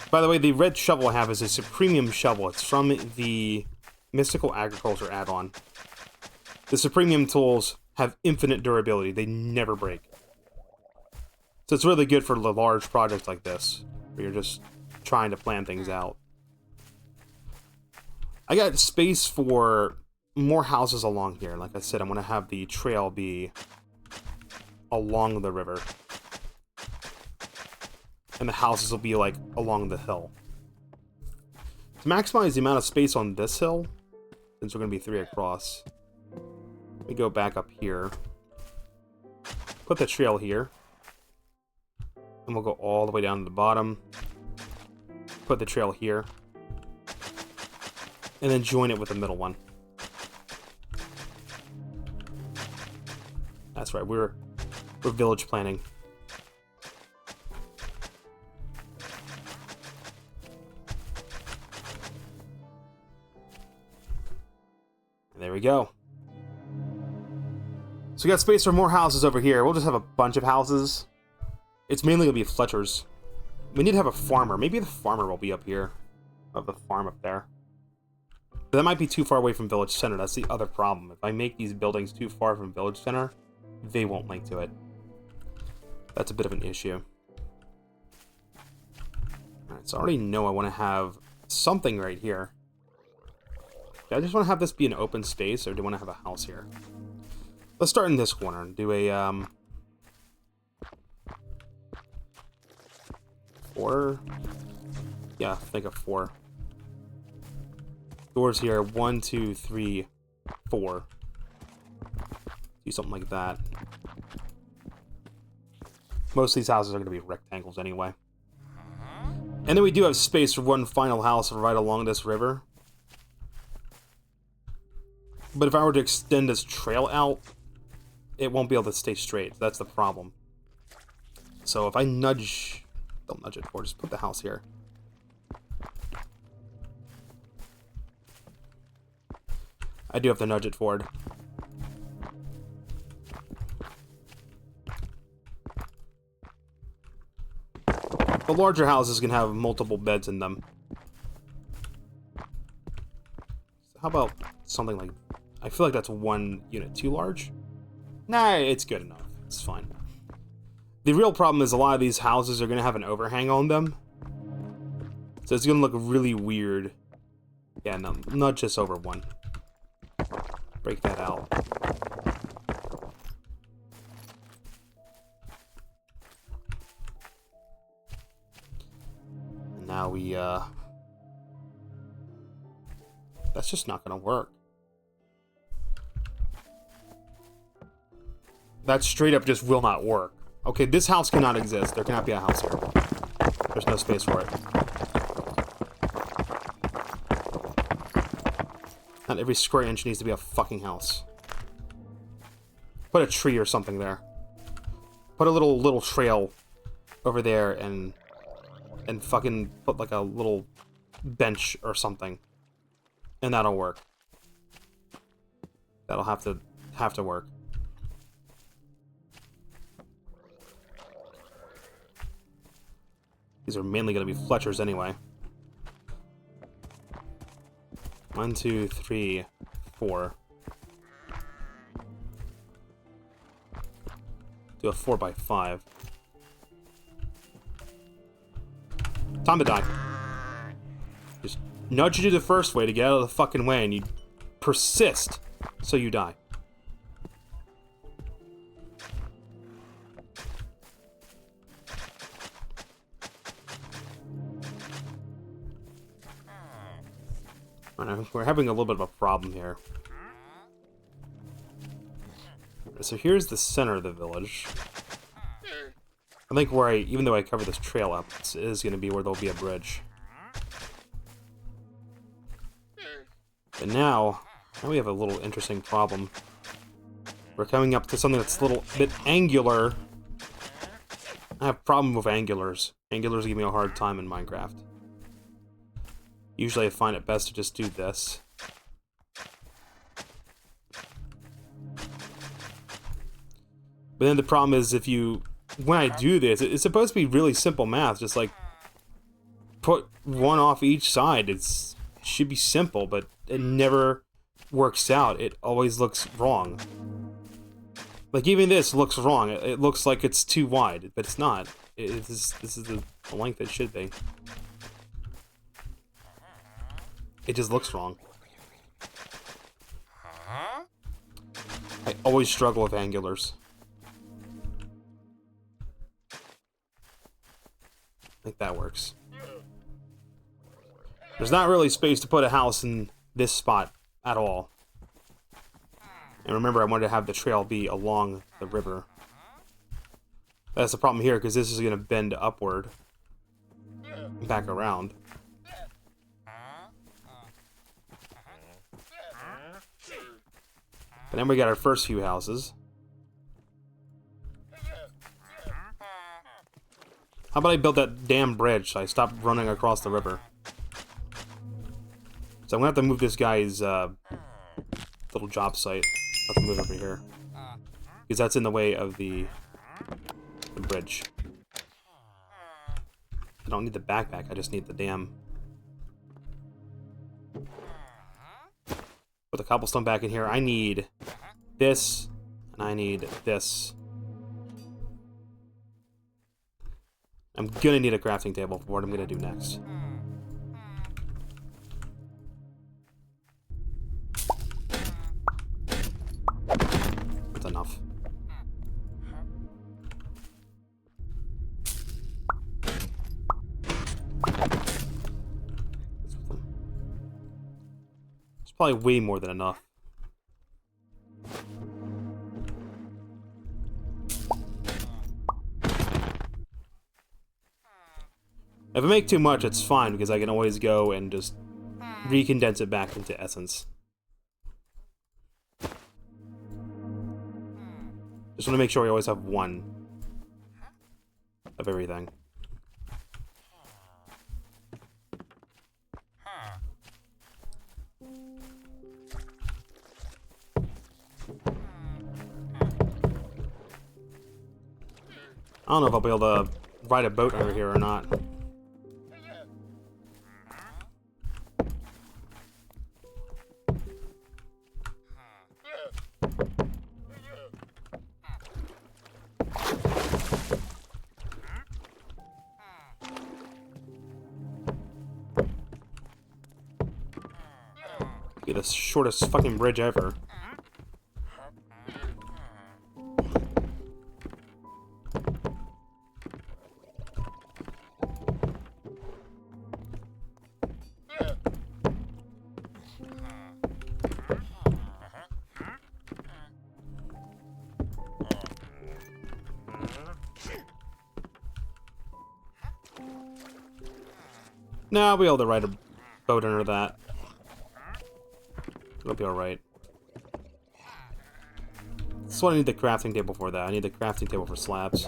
By the way, the red shovel I have is a Supremium shovel. It's from the Mystical Agriculture add-on. The Supremium tools have infinite durability. They never break. So it's really good for large projects like this, where you're just trying to plan things out. I got space for more houses along here. Like I said, I'm going to have the trail be along the river. And the houses will be, like, along the hill. To maximize the amount of space on this hill, since we're going to be 3 across, we go back up here. Put the trail here. And we'll go all the way down to the bottom. Put the trail here. And then join it with the middle one. That's right, we're village planning. And there we go. So we got space for more houses over here. We'll just have a bunch of houses. It's mainly going to be Fletcher's. We need to have a farmer. Maybe the farmer will be up here. Of the farm up there. But that might be too far away from Village Center. That's the other problem. If I make these buildings too far from Village Center, they won't link to it. That's a bit of an issue. Alright, so I already know I want to have something right here. Do I just want to have this be an open space, or do I want to have a house here? Let's start in this corner and do a, 4? Yeah, think of 4. Doors here, 1, 2, 3, 4. Do something like that. Most of these houses are going to be rectangles anyway. And then we do have space for one final house right along this river. But if I were to extend this trail out, it won't be able to stay straight. That's the problem. So if I nudge... Don't nudge it forward, just put the house here. I do have to nudge it forward. The larger houses can have multiple beds in them. So how about something like... I feel like that's 1 unit too large. Nah, it's good enough. It's fine. The real problem is a lot of these houses are going to have an overhang on them. So it's going to look really weird. Yeah, no, not just over 1. Break that out. And now we, that's just not going to work. That straight up just will not work. Okay, this house cannot exist. There cannot be a house here. There's no space for it. Not every square inch needs to be a fucking house. Put a tree or something there. Put a little trail over there and fucking put like a little bench or something. And that'll work. That'll have to work. These are mainly going to be Fletcher's anyway. 1, 2, 3, 4. Do a 4x5. Time to die. Just nudge you the first way to get out of the fucking way, and you persist, so you die. We're having a little bit of a problem here. So here's the center of the village. I think where even though I cover this trail up, it is going to be where there'll be a bridge. But now we have a little interesting problem. We're coming up to something that's a little bit angular. I have a problem with angulars. Angulars give me a hard time in Minecraft. Usually I find it best to just do this. But then the problem is when I do this, it's supposed to be really simple math, just like put one off each side. It should be simple, but it never works out. It always looks wrong. Like even this looks wrong. It looks like it's too wide, but it's not. This is the length it should be. It just looks wrong. I always struggle with angulars. I think that works. There's not really space to put a house in this spot at all. And remember, I wanted to have the trail be along the river. That's the problem here, because this is going to bend upward. Back around. But then we got our first few houses. How about I build that damn bridge so I stop running across the river? So I'm going to have to move this guy's little job site. I'll have to move over here. Because that's in the way of the bridge. I don't need the backpack, I just need the damn... Put the cobblestone back in here. I need this, and I need this. I'm gonna need a crafting table for what I'm gonna do next. That's enough. It's probably way more than enough. If I make too much, it's fine, because I can always go and just recondense it back into essence. Just want to make sure we always have one of everything. I don't know if I'll be able to ride a boat over here or not. Be the shortest fucking bridge ever. Nah, I'll be able to ride a boat under that. It'll be alright. So I need the crafting table for that. I need the crafting table for slabs.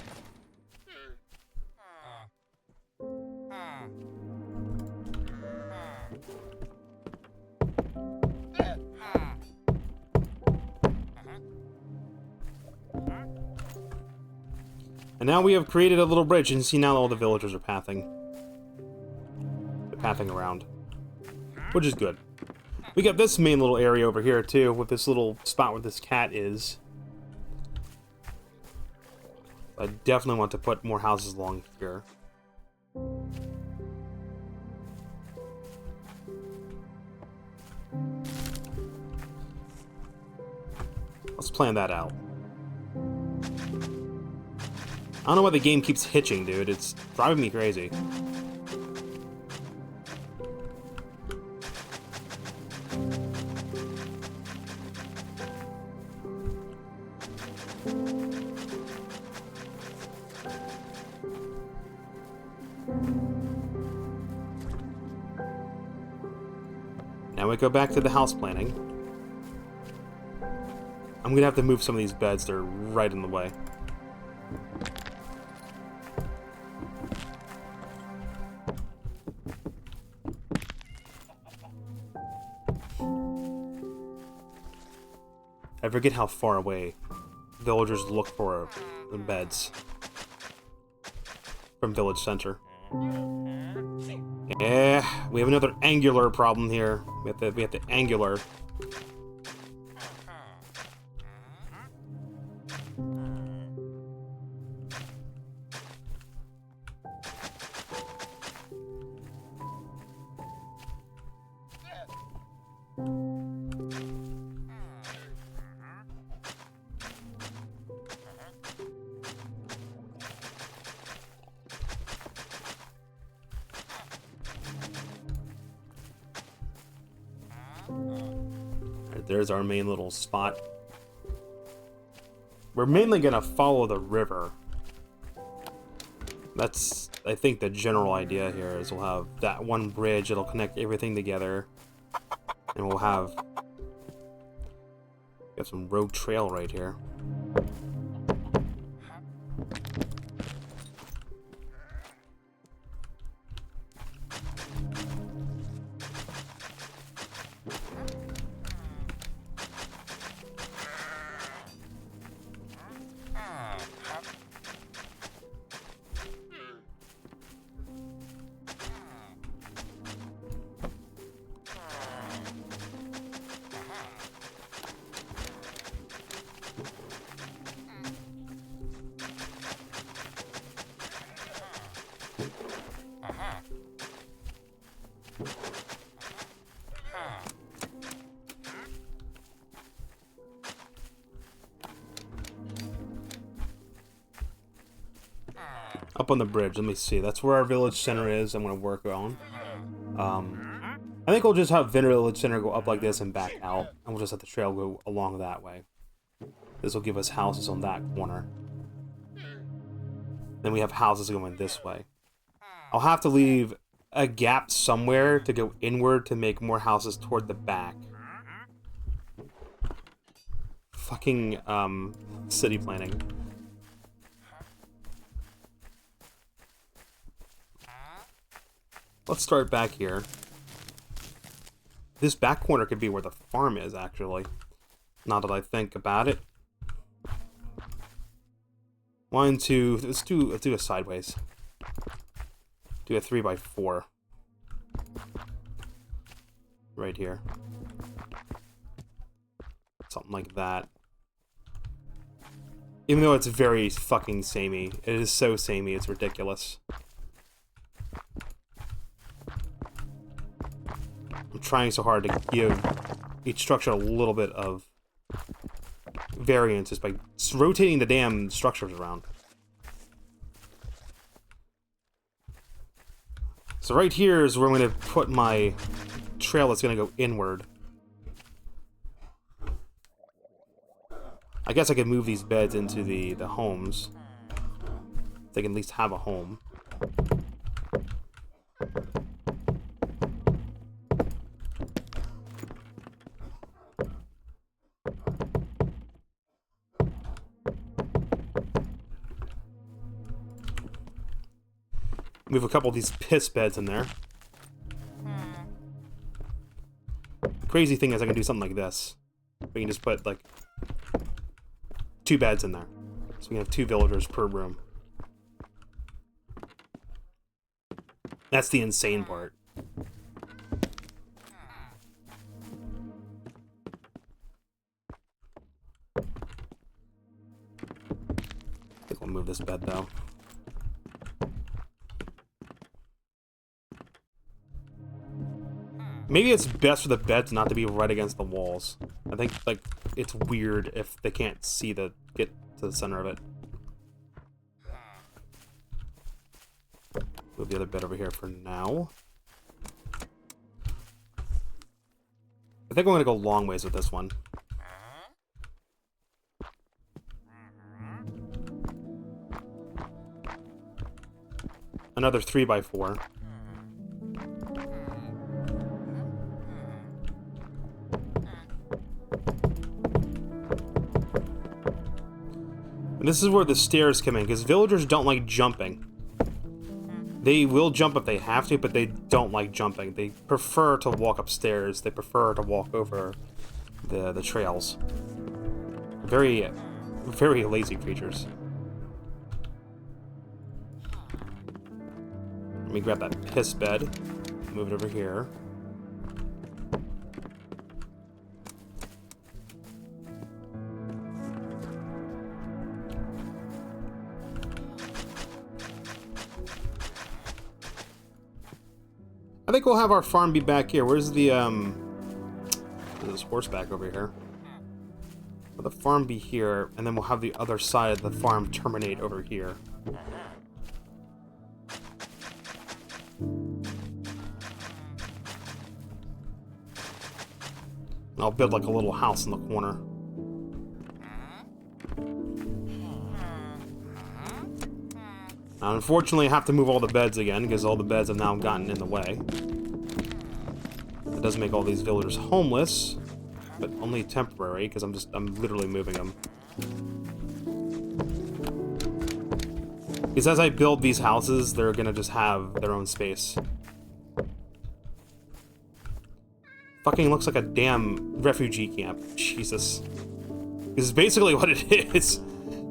And now we have created a little bridge, and see now all the villagers are pathing. They're pathing around. Which is good. We got this main little area over here, too, with this little spot where this cat is. I definitely want to put more houses along here. Let's plan that out. I don't know why the game keeps hitching, dude. It's driving me crazy. Now we go back to the house planning. I'm gonna have to move some of these beds. They're right in the way. I forget how far away villagers look for beds from village center. Yeah, we have another angular problem here. We have the angular. There's our main little spot. We're mainly gonna follow the river. That's, I think, the general idea here is we'll have that one bridge, it'll connect everything together. And we'll have some rogue trail right here. Up on the bridge, let me see. That's where our village center is. I'm going to work on. I think we'll just have village center go up like this and back out. And we'll just have the trail go along that way. This will give us houses on that corner. Then we have houses going this way. I'll have to leave a gap somewhere to go inward to make more houses toward the back. Fucking, city planning. Let's start back here. This back corner could be where the farm is, actually. Now that I think about it. 1, 2, let's do a sideways. Do a 3x4. Right here. Something like that. Even though it's very fucking samey. It is so samey, it's ridiculous. I'm trying so hard to give each structure a little bit of variance just by rotating the damn structures around. So right here is where I'm going to put my trail that's going to go inward. I guess I could move these beds into the homes. They can at least have a home. Move a couple of these piss beds in there. The crazy thing is I can do something like this. We can just put, like, 2 beds in there. So we can have 2 villagers per room. That's the insane part. I think we'll move this bed, though. Maybe it's best for the beds not to be right against the walls. I think, like, it's weird if they can't see get to the center of it. Move the other bed over here for now. I think I'm going to go long ways with this one. Another 3x4. And this is where the stairs come in, because villagers don't like jumping. They will jump if they have to, but they don't like jumping. They prefer to walk upstairs. They prefer to walk over the trails. Very, very lazy creatures. Let me grab that piss bed. Move it over here. I think we'll have our farm be back here. Where's the, there's this horseback over here. Will the farm be here, and then we'll have the other side of the farm terminate over here. And I'll build like a little house in the corner. Now, unfortunately, I have to move all the beds again, because all the beds have now gotten in the way. It does make all these villagers homeless, but only temporary, because I'm literally moving them. Because as I build these houses, they're gonna just have their own space. Fucking looks like a damn refugee camp. Jesus. This is basically what it is.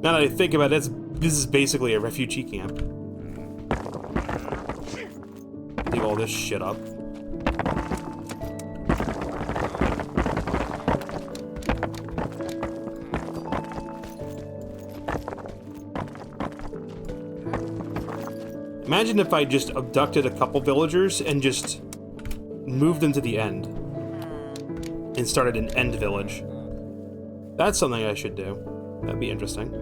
Now that I think about it, this is basically a refugee camp. Leave all this shit up. Imagine if I just abducted a couple villagers and just moved them to the end. And started an end village. That's something I should do. That'd be interesting.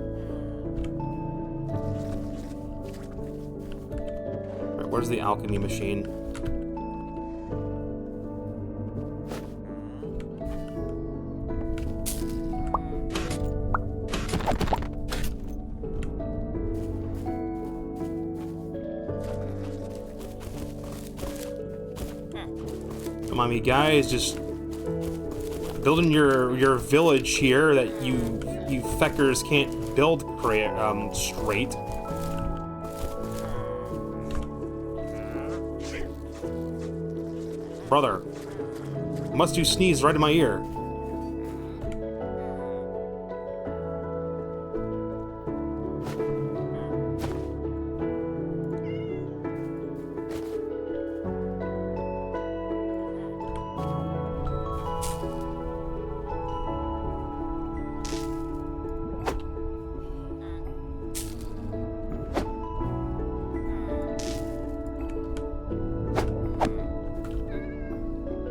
Alright, where's the alchemy machine? Come on, me guys, just building your village here that you feckers can't build straight. Brother, must you sneeze right in my ear?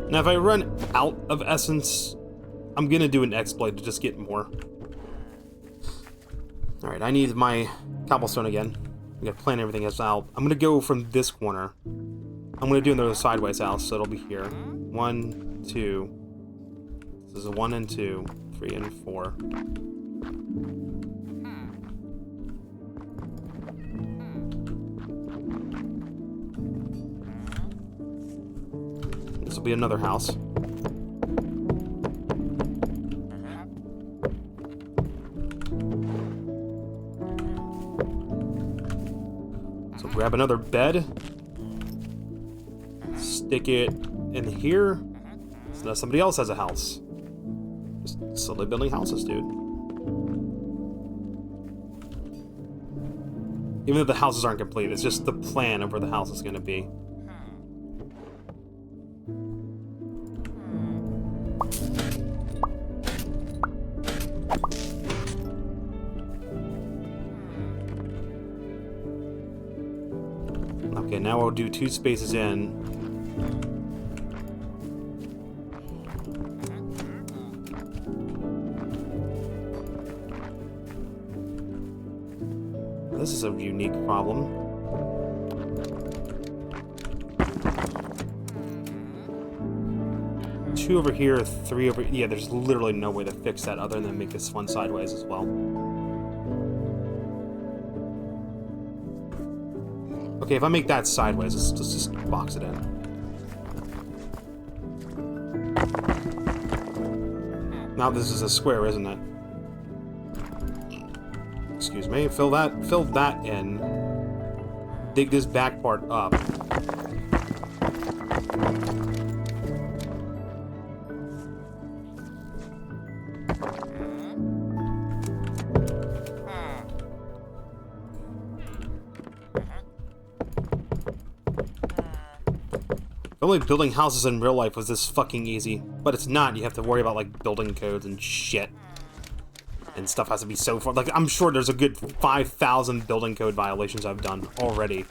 Now, if I run out of essence, I'm gonna do an exploit to just get more. Alright, I need my cobblestone again. I'm gonna plan everything else out. I'm gonna go from this corner. I'm gonna do another sideways house, so it'll be here. 1, 2. This is a 1 and 2, 3 and 4. This will be another house. So grab another bed. Stick it in here. So now somebody else has a house. Just slowly building houses, dude. Even though the houses aren't complete, it's just the plan of where the house is going to be. Okay, now we'll do 2 spaces in. This is a unique problem. Two over here, 3 over... Yeah, there's literally no way to fix that other than make this one sideways as well. Okay, if I make that sideways, let's just box it in. Now this is a square, isn't it? Excuse me. Fill that in. Dig this back part up. Only building houses in real life was this fucking easy. But it's not. You have to worry about, like, building codes and shit. And stuff has to be so far. Like, I'm sure there's a good 5,000 building code violations I've done already.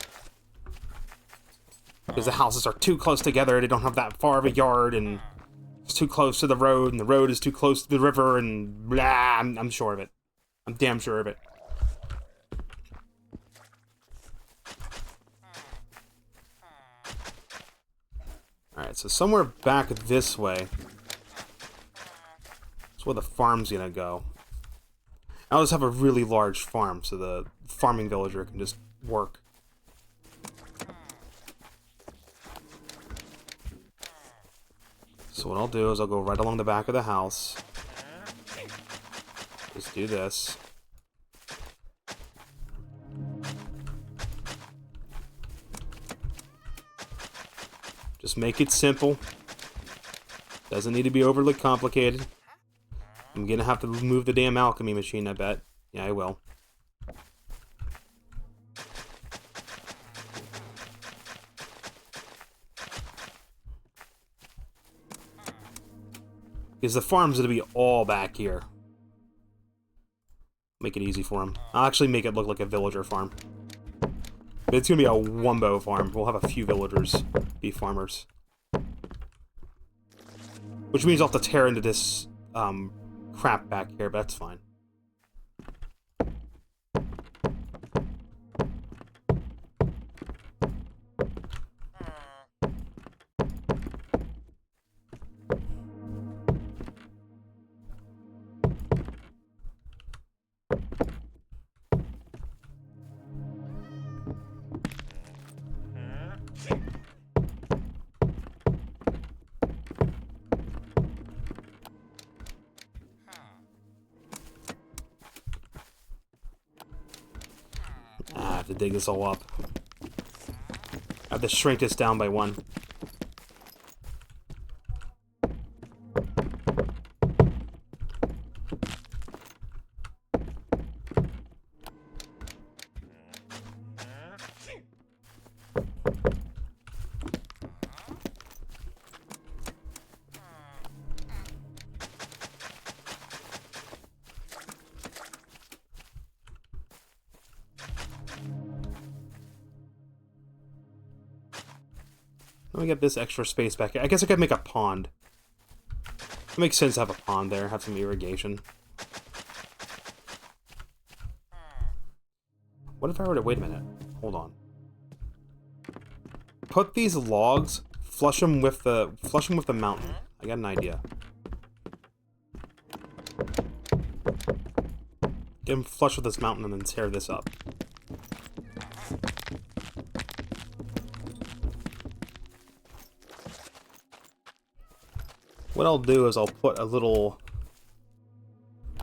Because the houses are too close together, they don't have that far of a yard, and it's too close to the road, and the road is too close to the river, and blah, I'm sure of it. I'm damn sure of it. Alright, so somewhere back this way is where the farm's gonna go. I'll just have a really large farm, so the farming villager can just work. So what I'll do is I'll go right along the back of the house. Just do this. Just make it simple. Doesn't need to be overly complicated. I'm gonna have to remove the damn alchemy machine, I bet. Yeah, I will. Because the farm's gonna be all back here. Make it easy for him. I'll actually make it look like a villager farm. But it's gonna be a wumbo farm. We'll have a few villagers be farmers. Which means I'll have to tear into this crap back here, but that's fine. I have to dig this all up. I have to shrink this down by 1. Let me get this extra space back here. I guess I could make a pond. It makes sense to have a pond there, have some irrigation. What if I were to... Wait a minute. Hold on. Put these logs, flush them with the mountain. I got an idea. Get them flush with this mountain and then tear this up. What I'll do is I'll put a little...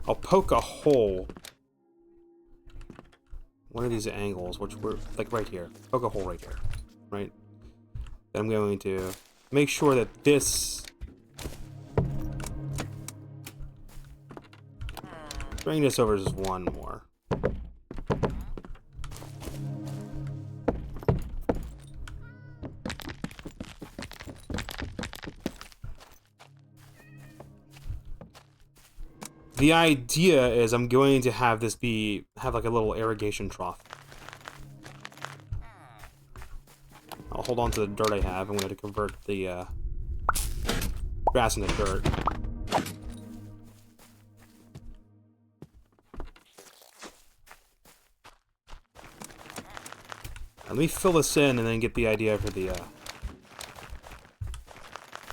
I'll poke a hole. One of these angles, which we're... like right here. Poke a hole right here. Right? Then I'm going to make sure that this... bring this over just 1 more. The idea is I'm going to have this have like a little irrigation trough. I'll hold on to the dirt I have. I'm going to convert the grass into dirt. Let me fill this in and then get the idea for the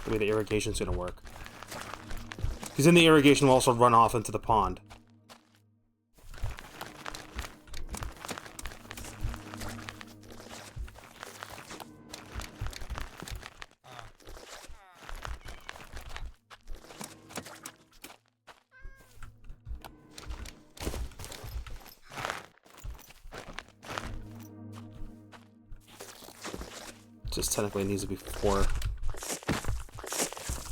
way the irrigation's going to work. Because then the irrigation will also run off into the pond. Just technically needs to be 4.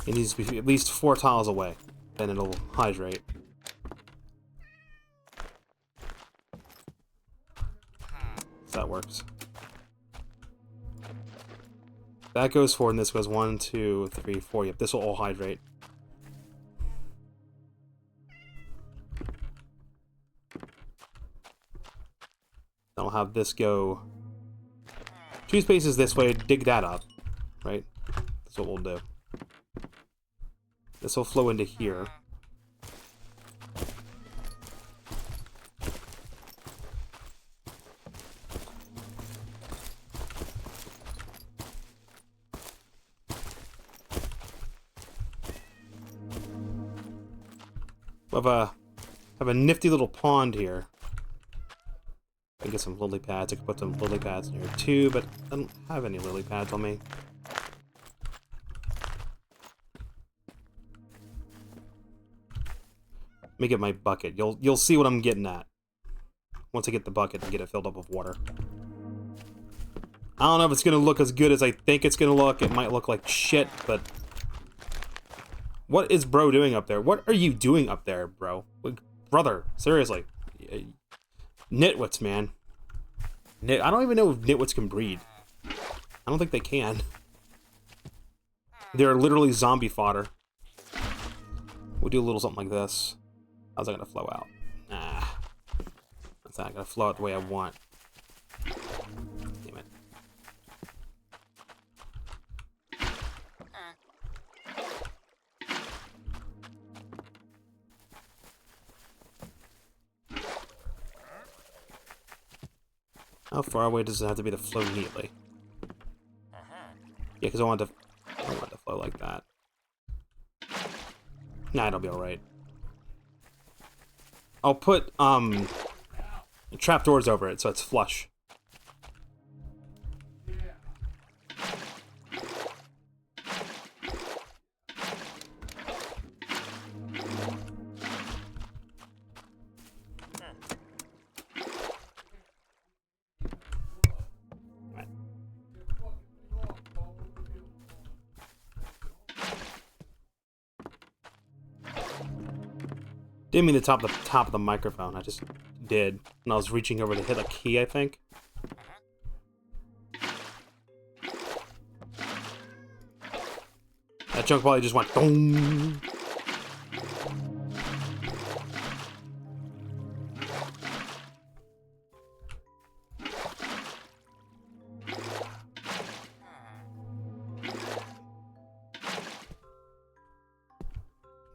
It needs to be at least 4 tiles away. Then it'll hydrate. That works. That goes 4, and this goes 1, 2, 3, 4. Yep, this will all hydrate. I'll have this go 2 spaces this way, dig that up, right? That's what we'll do. This will flow into here. Have a nifty little pond here. I can get some lily pads. I can put some lily pads in here too, but I don't have any lily pads on me. Let me get my bucket. You'll see what I'm getting at once I get the bucket and get it filled up with water. I don't know if it's gonna look as good as I think it's gonna look. It might look like shit, but what is bro doing up there? What are you doing up there, bro? Like, brother, seriously. Nitwits, man. I don't even know if nitwits can breed. I don't think they can. They're literally zombie fodder. We'll do a little something like this. How's that gonna flow out? Nah. That's not gonna flow out the way I want. Damn it. How far away does it have to be to flow neatly? Yeah, because I want it to flow like that. Nah, it'll be alright. I'll put, trapdoors over it so it's flush. Didn't mean to top the top of the microphone. I just did. And I was reaching over to hit a key, I think. That chunk probably just went boom.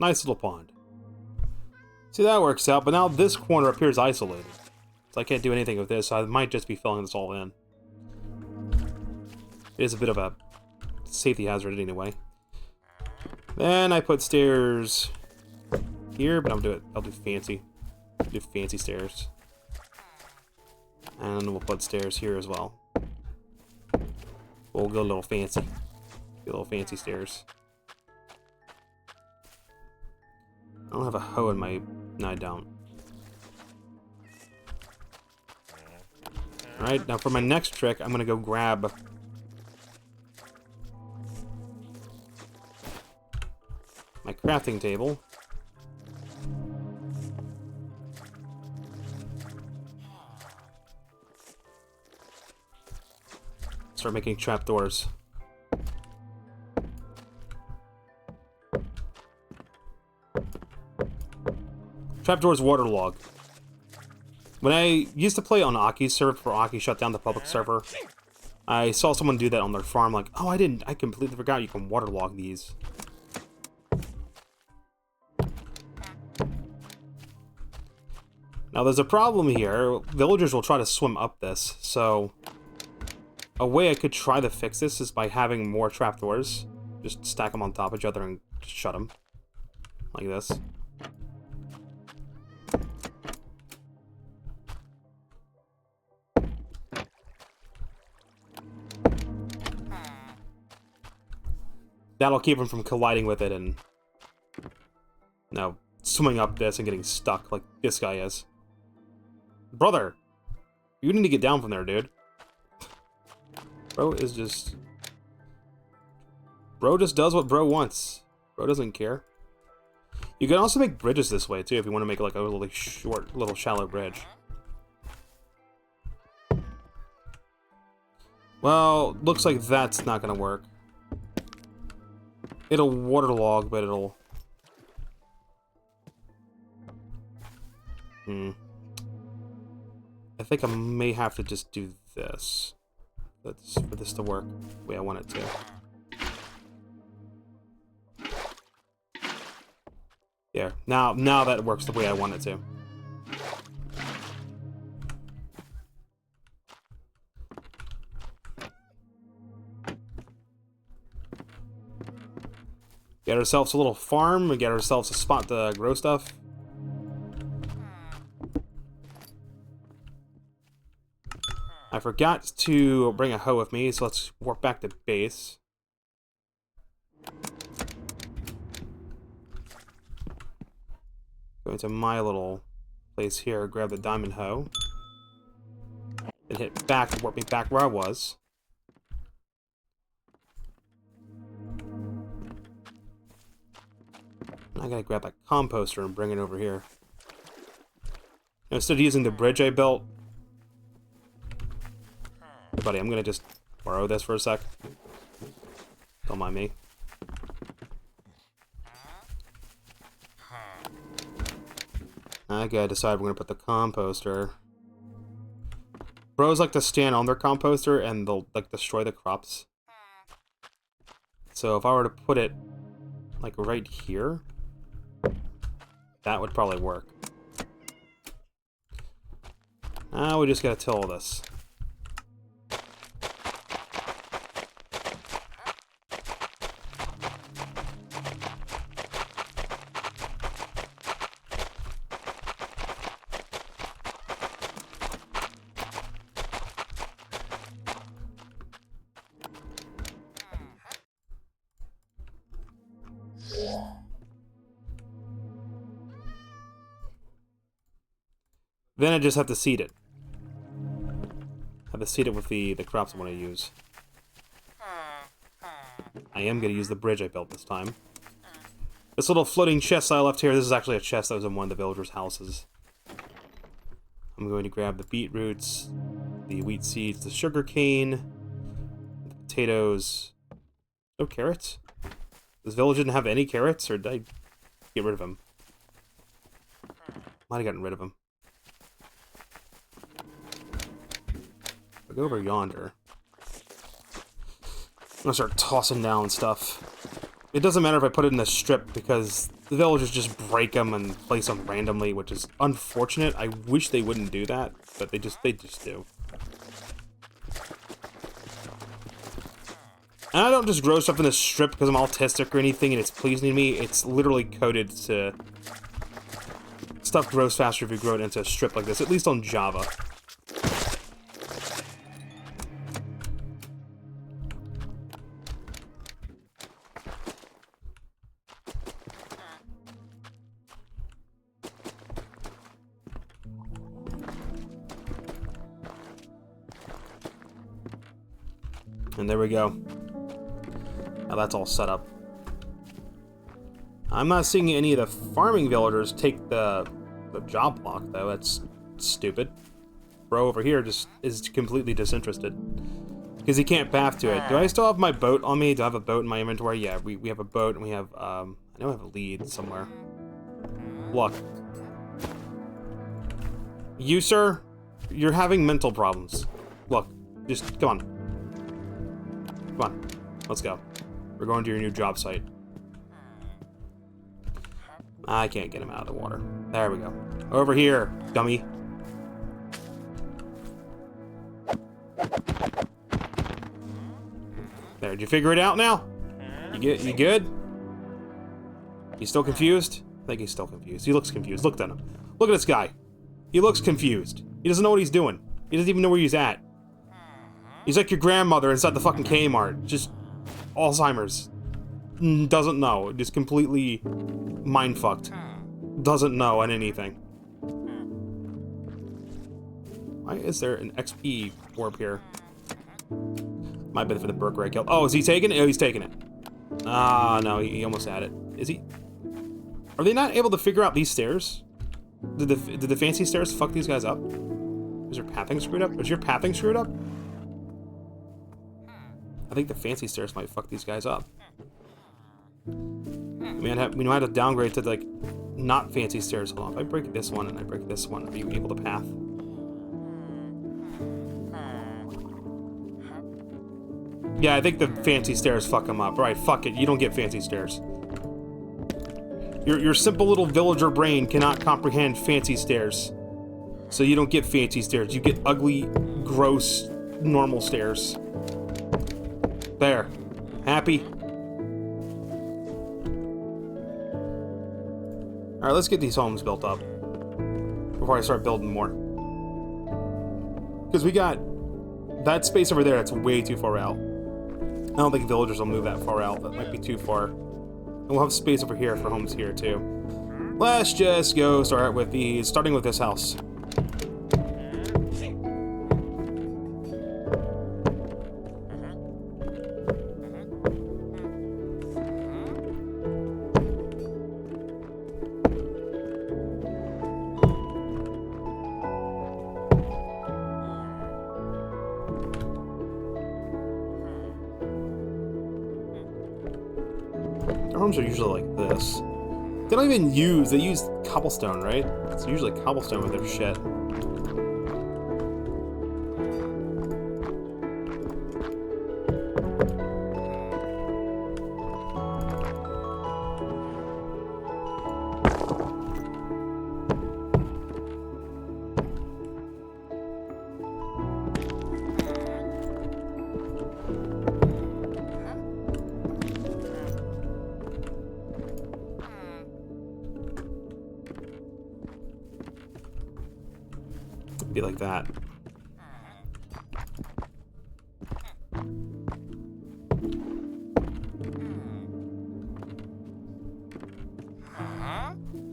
Nice little pond. See, that works out, but now this corner appears isolated. So I can't do anything with this, so I might just be filling this all in. It is a bit of a safety hazard anyway. Then I put stairs here, but I'll do fancy. I'll do fancy stairs. And we'll put stairs here as well. We'll go a little fancy. Get a little fancy stairs. I don't have a hoe in my... No, I don't. Alright, now for my next trick, I'm gonna go grab... my crafting table. Start making trapdoors. Trapdoors waterlogged. When I used to play on Aki's server before Aki shut down the public server, I saw someone do that on their farm, like, oh, I completely forgot you can waterlog these. Now there's a problem here. Villagers will try to swim up this, so a way I could try to fix this is by having more trapdoors. Just stack them on top of each other and just shut them. Like this. That'll keep them from colliding with it and, swimming up this and getting stuck like this guy is. Brother, you need to get down from there, dude. Bro just does what bro wants. Bro doesn't care. You can also make bridges this way too if you want to make like a really short, little shallow bridge. Well, looks like that's not gonna work. It'll waterlog, but it'll... I think I may have to just do this. That's for this to work the way I want it to. There. Now that works the way I want it to. Get ourselves a little farm and get ourselves a spot to grow stuff. I forgot to bring a hoe with me, so let's warp back to base. Go into my little place here, grab the diamond hoe. And hit back to warp me back where I was. I gotta grab that composter and bring it over here. Instead of using the bridge I built... Hey buddy, I'm gonna just borrow this for a sec. Don't mind me. I gotta decide we're gonna put the composter. Bros like to stand on their composter and they'll like destroy the crops. So if I were to put it like right here, that would probably work. Now we just gotta till all this. Then I just have to seed it. Have to seed it with the crops I want to use. I am going to use the bridge I built this time. This little floating chest I left here, this is actually a chest that was in one of the villagers' houses. I'm going to grab the beetroots, the wheat seeds, the sugar cane, the potatoes. No carrots? This village didn't have any carrots, or did I get rid of them? Might have gotten rid of them. Go over yonder. I'm gonna start tossing down stuff. It doesn't matter if I put it in the strip because the villagers just break them and place them randomly, which is unfortunate. I wish they wouldn't do that, but they just do. And I don't just grow stuff in the strip because I'm autistic or anything and it's pleasing to me. It's literally coded to... Stuff grows faster if you grow it into a strip like this, at least on Java. And there we go. Now that's all set up. I'm not seeing any of the farming villagers take the job block, though. That's stupid. Bro over here just is completely disinterested. Because he can't path to it. Do I still have my boat on me? Do I have a boat in my inventory? Yeah, we have a boat and we have, I know I have a lead somewhere. Look. You, sir, you're having mental problems. Look, just, come on. Come on, let's go. We're going to your new job site. I can't get him out of the water. There we go. Over here, dummy. There, did you figure it out now? You good? You still confused? I think he's still confused. He looks confused. Look at him. Look at this guy. He looks confused. He doesn't know what he's doing. He doesn't even know where he's at. He's like your grandmother inside the fucking Kmart. Just Alzheimer's. Doesn't know. Just completely mind-fucked. Doesn't know on anything. Why is there an XP warp here? Might be for the burger I killed. Oh, is he taking it? Oh, he's taking it. Ah, no, he almost had it. Is he? Are they not able to figure out these stairs? Did the fancy stairs fuck these guys up? Is your pathing screwed up? Is your pathing screwed up? think the fancy stairs might fuck these guys up. We might have to downgrade to, like, not fancy stairs. Hold on, if I break this one and I break this one, are you able to path? Yeah, I think the fancy stairs fuck them up. Alright, fuck it, you don't get fancy stairs. Your simple little villager brain cannot comprehend fancy stairs. So you don't get fancy stairs, you get ugly, gross, normal stairs. There. Happy? Alright, let's get these homes built up before I start building more. Because we got that space over there that's way too far out. I don't think villagers will move that far out. That might be too far. And we'll have space over here for homes here too. Let's just go start with these, starting with this house. Their homes are usually like this. They don't even use, they use cobblestone, right? It's usually cobblestone with their shit. Be like that.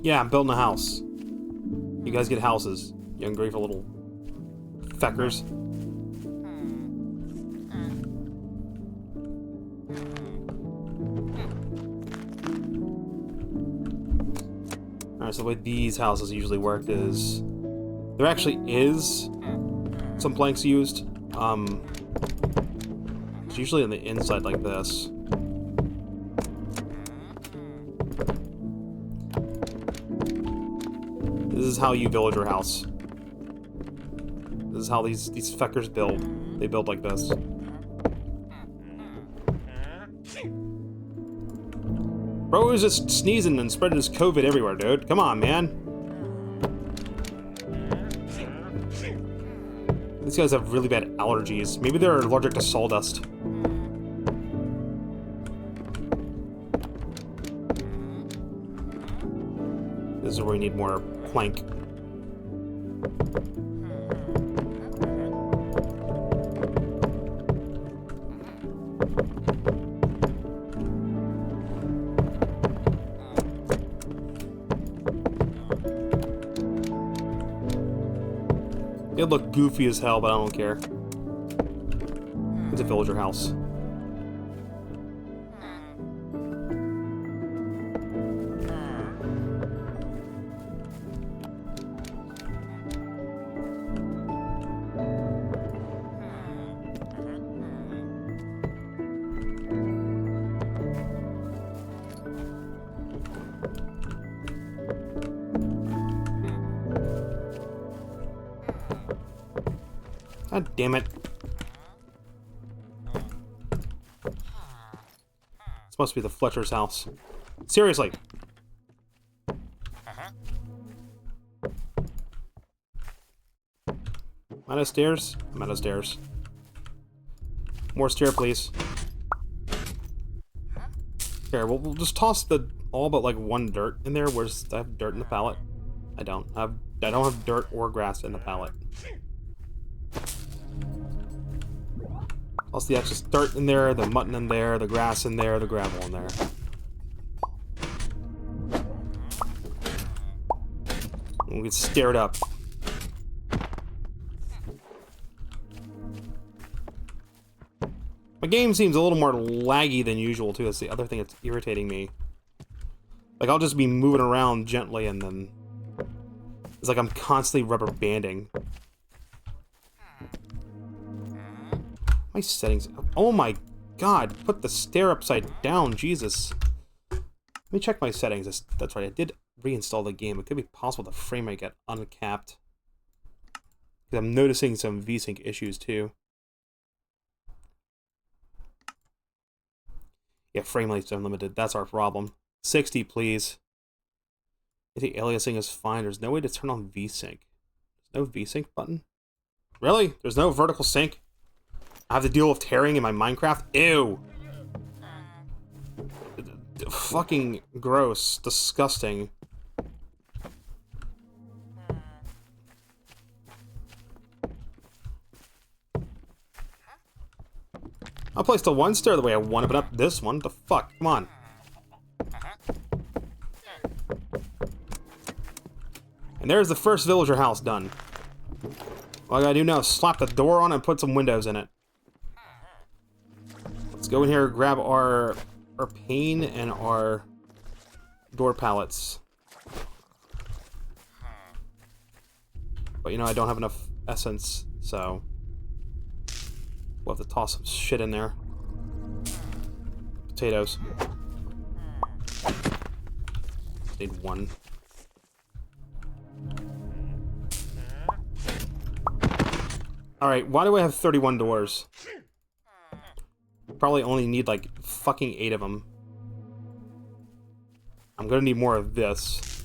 Yeah, I'm building a house. You guys get houses, you ungrateful little feckers. Alright, so the way these houses usually work is there actually is some planks used. It's usually on the inside like this. This is how you build your house. This is how these feckers build. They build like this. Bro is just sneezing and spreading his COVID everywhere, dude. Come on, man. These guys have really bad allergies. Maybe they're allergic to sawdust. This is where we need more plank. It'd look goofy as hell, but I don't care. It's a villager house. God damn it. It's supposed to be the Fletcher's house. Seriously. Am I out of stairs? I'm out of stairs. More stair, please. Here, we'll just toss the all but like one dirt in there. Where's I have dirt in the pallet? I don't have dirt or grass in the pallet. Toss the excess dirt in there, the mutton in there, the grass in there, the gravel in there. And we get stared up. My game seems a little more laggy than usual too. That's the other thing that's irritating me. Like I'll just be moving around gently and then it's like I'm constantly rubber banding. My settings. Oh my God, put the stair upside down, Jesus. Let me check my settings. That's right, I did reinstall the game. It could be possible the frame rate got uncapped. Because I'm noticing some VSync issues too. Yeah, frame rate's unlimited. That's our problem. 60, please. I think aliasing is fine. There's no way to turn on VSync. There's no VSync button? Really? There's no vertical sync? I have to deal with tearing in my Minecraft? Ew! Fucking gross. Disgusting. I'll place the one stair the way I want it, but up this one? The fuck? Come on. And there's the first villager house done. All I gotta do now is slap the door on and put some windows in it. Let's go in here, grab our pane and our door pallets. But you know, I don't have enough essence, so we'll have to toss some shit in there. Potatoes. Need one. Alright, why do I have 31 doors? Probably only need like fucking 8 of them. I'm gonna need more of this.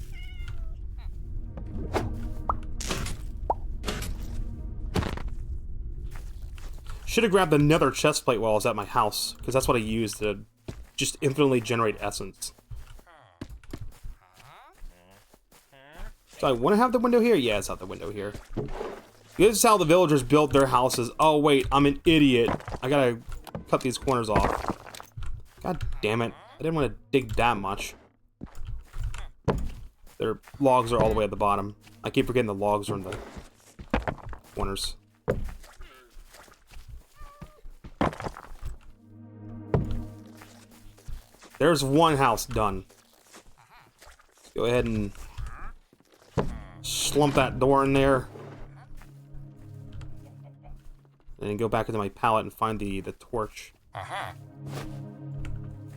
Should have grabbed another chest plate while I was at my house, because that's what I used to just infinitely generate essence. So I want to have the window here? Yeah, it's out the window here. This is how the villagers built their houses. Oh, wait, I'm an idiot. I gotta cut these corners off. God damn it. I didn't want to dig that much. Their logs are all the way at the bottom. I keep forgetting the logs are in the corners. There's one house done. Let's go ahead and slump that door in there. And then go back into my pallet and find the torch.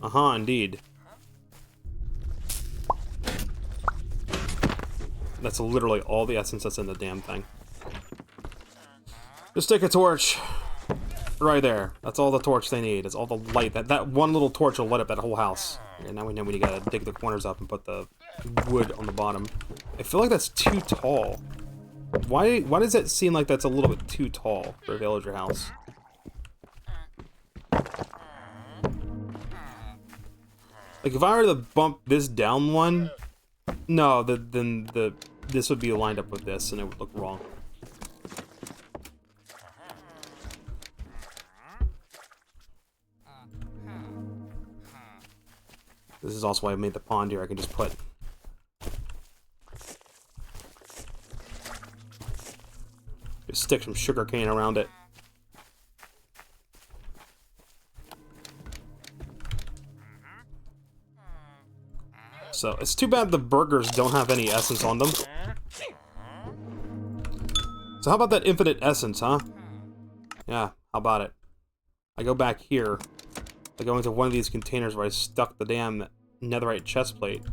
Indeed. That's literally all the essence that's in the damn thing. Just take a torch. Right there. That's all the torch they need. It's all the light. That one little torch will light up that whole house. And now we know we gotta dig the corners up and put the wood on the bottom. I feel like that's too tall. Why does it seem like that's a little bit too tall for a villager house? Like if I were to bump this down one, no, then this would be lined up with this and it would look wrong. This is also why I made the pond here. I can just put stick some sugar cane around it. So it's too bad the burgers don't have any essence on them. So how about that infinite essence, huh? Yeah, how about it? I go back here. I go into one of these containers where I stuck the damn netherite chest plate.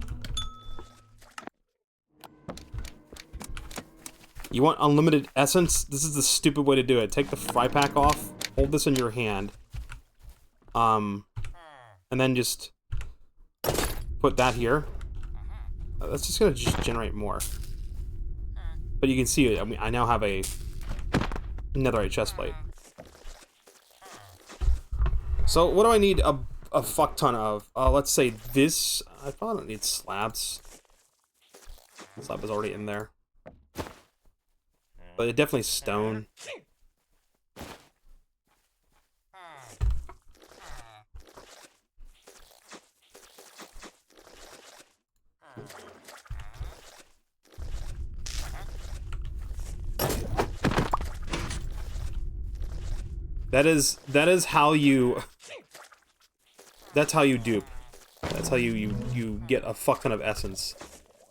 You want unlimited essence? This is the stupid way to do it. Take the fry pack off, hold this in your hand, and then just put that here. That's just gonna just generate more. But you can see it. I mean, I now have a netherite chest plate. So what do I need a fuck ton of? Let's say this. I probably don't need slabs. Slab is already in there. But it definitely stone. That is how you. That's how you dupe. That's how you get a fuck ton of essence.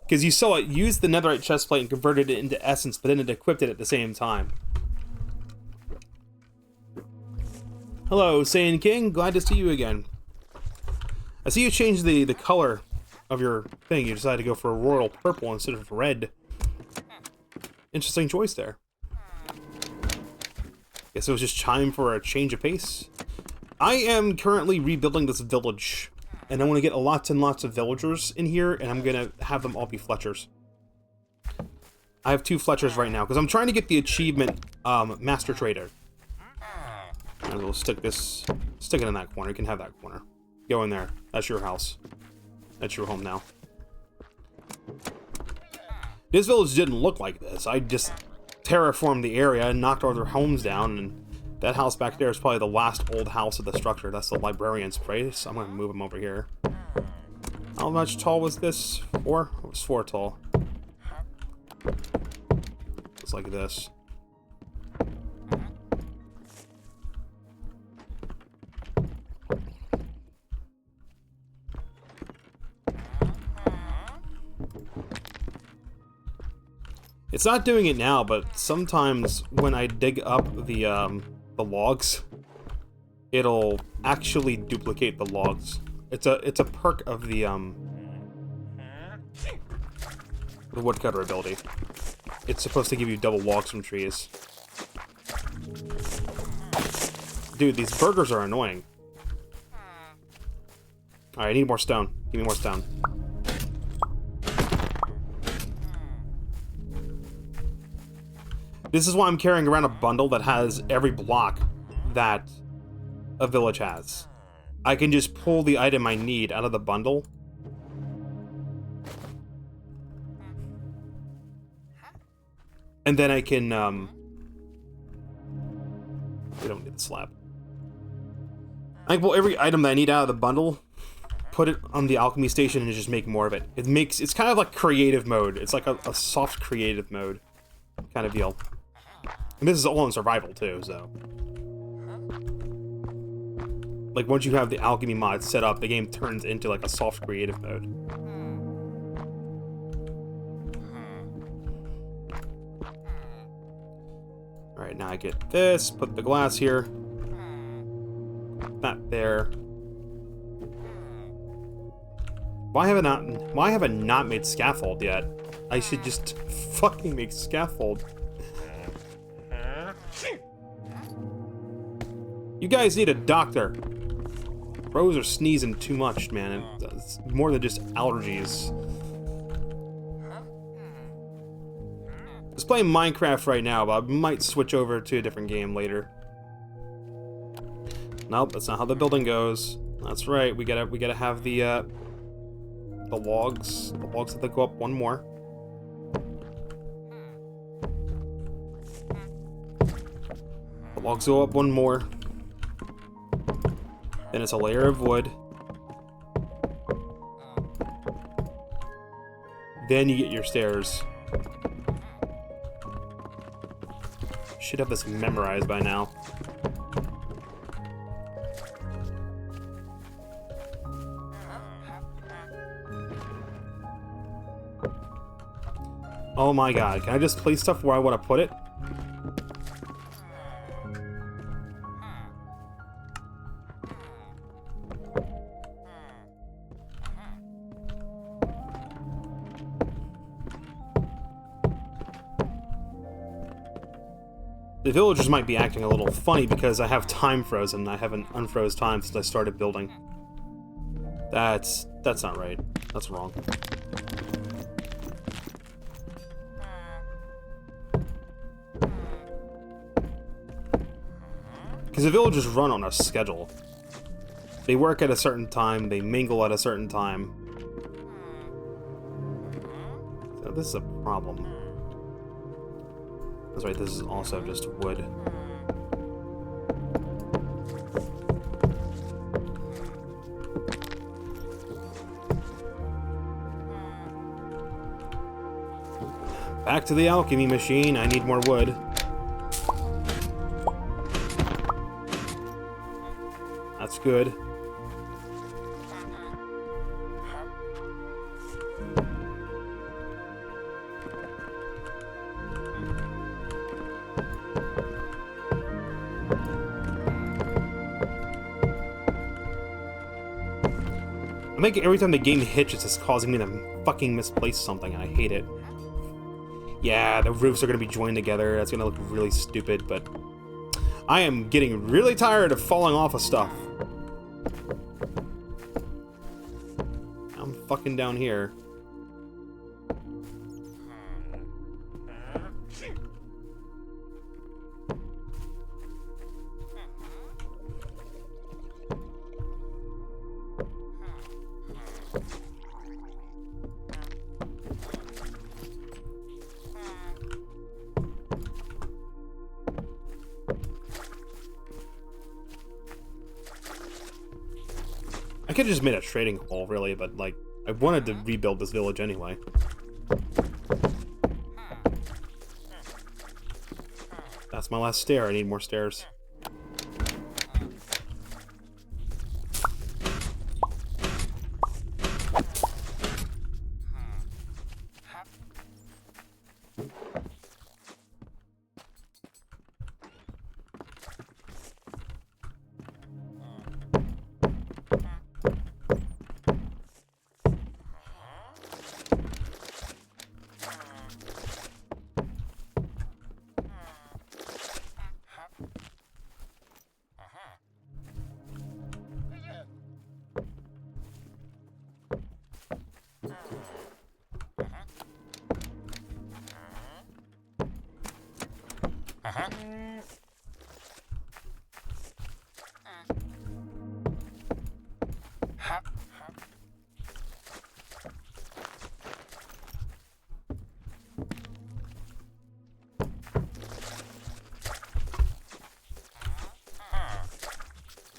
Because you saw it use the netherite chestplate and converted it into essence, but then it equipped it at the same time. Hello, Saiyan King. Glad to see you again. I see you changed the color of your thing. You decided to go for a royal purple instead of red. Interesting choice there. Guess it was just time for a change of pace. I am currently rebuilding this village, and I want to get lots and lots of villagers in here, and I'm gonna have them all be Fletchers. I have 2 Fletchers right now, because I'm trying to get the achievement, Master Trader. And we'll stick it in that corner. You can have that corner. Go in there. That's your house. That's your home now. This village didn't look like this. I just terraformed the area and knocked all their homes down, and that house back there is probably the last old house of the structure. That's the librarian's place. I'm gonna move him over here. How much tall was this? 4? It was 4 tall. It's like this. It's not doing it now, but sometimes when I dig up the logs, it'll actually duplicate the logs. It's a perk of the woodcutter ability. It's supposed to give you double logs from trees. Dude, these burgers are annoying. Alright, I need more stone. Give me more stone. This is why I'm carrying around a bundle that has every block that a village has. I can just pull the item I need out of the bundle. And then I can, we don't need the slab. I can pull every item that I need out of the bundle, put it on the alchemy station, and just make more of it. It's kind of like creative mode. It's like a soft creative mode kind of deal. And this is all in survival, too, so... Like, once you have the alchemy mod set up, the game turns into, like, a soft creative mode. Alright, now I get this, put the glass here. That there. Why have I not made scaffold yet? I should just fucking make scaffold. You guys need a doctor. Bros are sneezing too much, man. It's more than just allergies. Just playing Minecraft right now, but I might switch over to a different game later. Nope, that's not how the building goes. That's right. We gotta have the logs. The logs have to go up one more. The logs go up one more. Then it's a layer of wood. Then you get your stairs. Should have this memorized by now. Oh my god, can I just place stuff where I want to put it? The villagers might be acting a little funny because I have time frozen. I haven't unfroze time since I started building. That's not right. That's wrong. Because the villagers run on a schedule. They work at a certain time, they mingle at a certain time. So this is a problem. That's right, this is also just wood. Back to the alchemy machine, I need more wood. That's good. I think every time the game hits, it's just causing me to fucking misplace something, and I hate it. Yeah, the roofs are going to be joined together. That's going to look really stupid, but I am getting really tired of falling off of stuff. I'm fucking down here. I could have just made a trading hall, really, but, like, I wanted to rebuild this village anyway. That's my last stair. I need more stairs.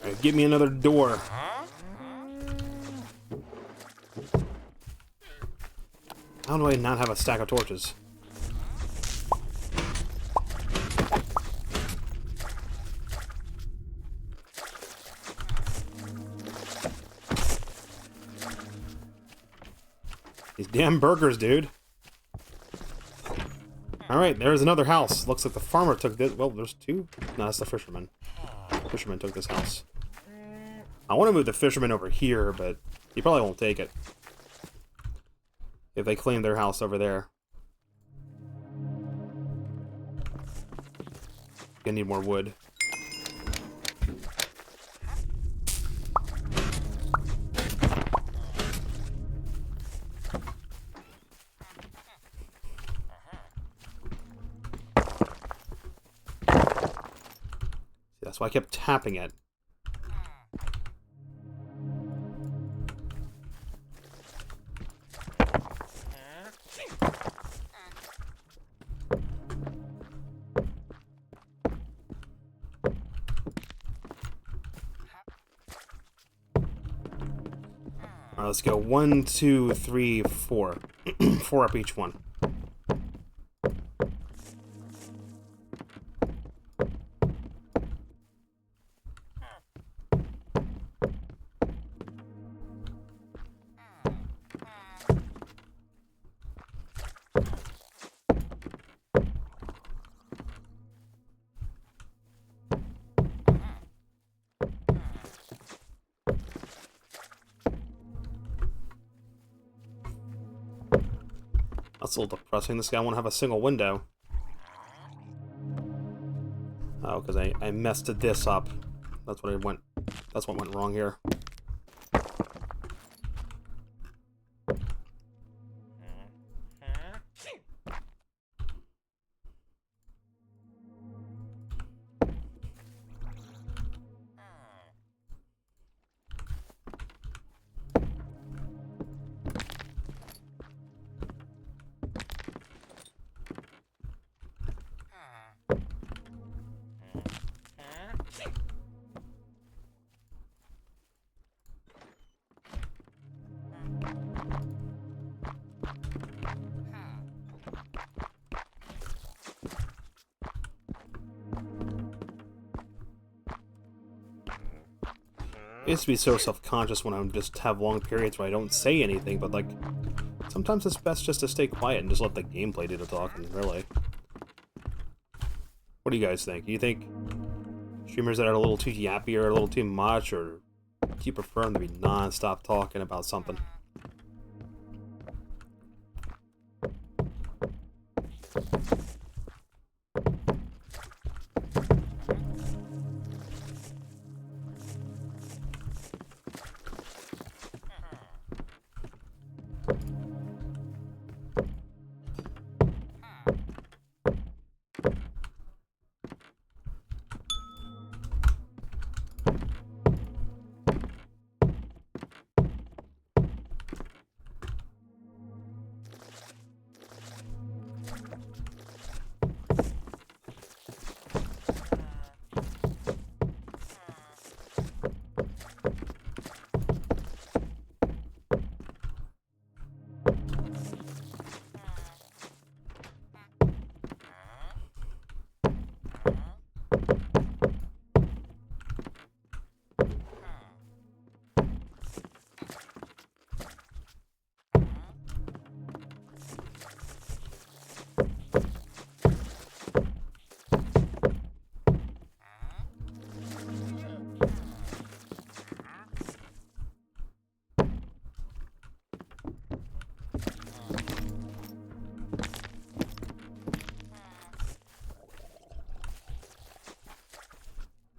Alright, give me another door. How do I not have a stack of torches? These damn burgers, dude. Alright, there's another house. Looks like the farmer took this. Well, there's two. No, that's the fisherman. The fisherman took this house. I want to move the fisherman over here, but he probably won't take it. If they claim their house over there. Gonna need more wood. That's why I kept tapping it. Alright, let's go. 1, 2, 3, 4. 4 up each one. That's a little depressing. This guy won't have a single window. Oh, because I messed this up. That's what went wrong here. I used to be so self-conscious when I would just have long periods where I don't say anything, but, like, sometimes it's best just to stay quiet and just let the gameplay do the talking, really. What do you guys think? Do you think streamers that are a little too yappy are a little too much, or do you prefer them to be non-stop talking about something?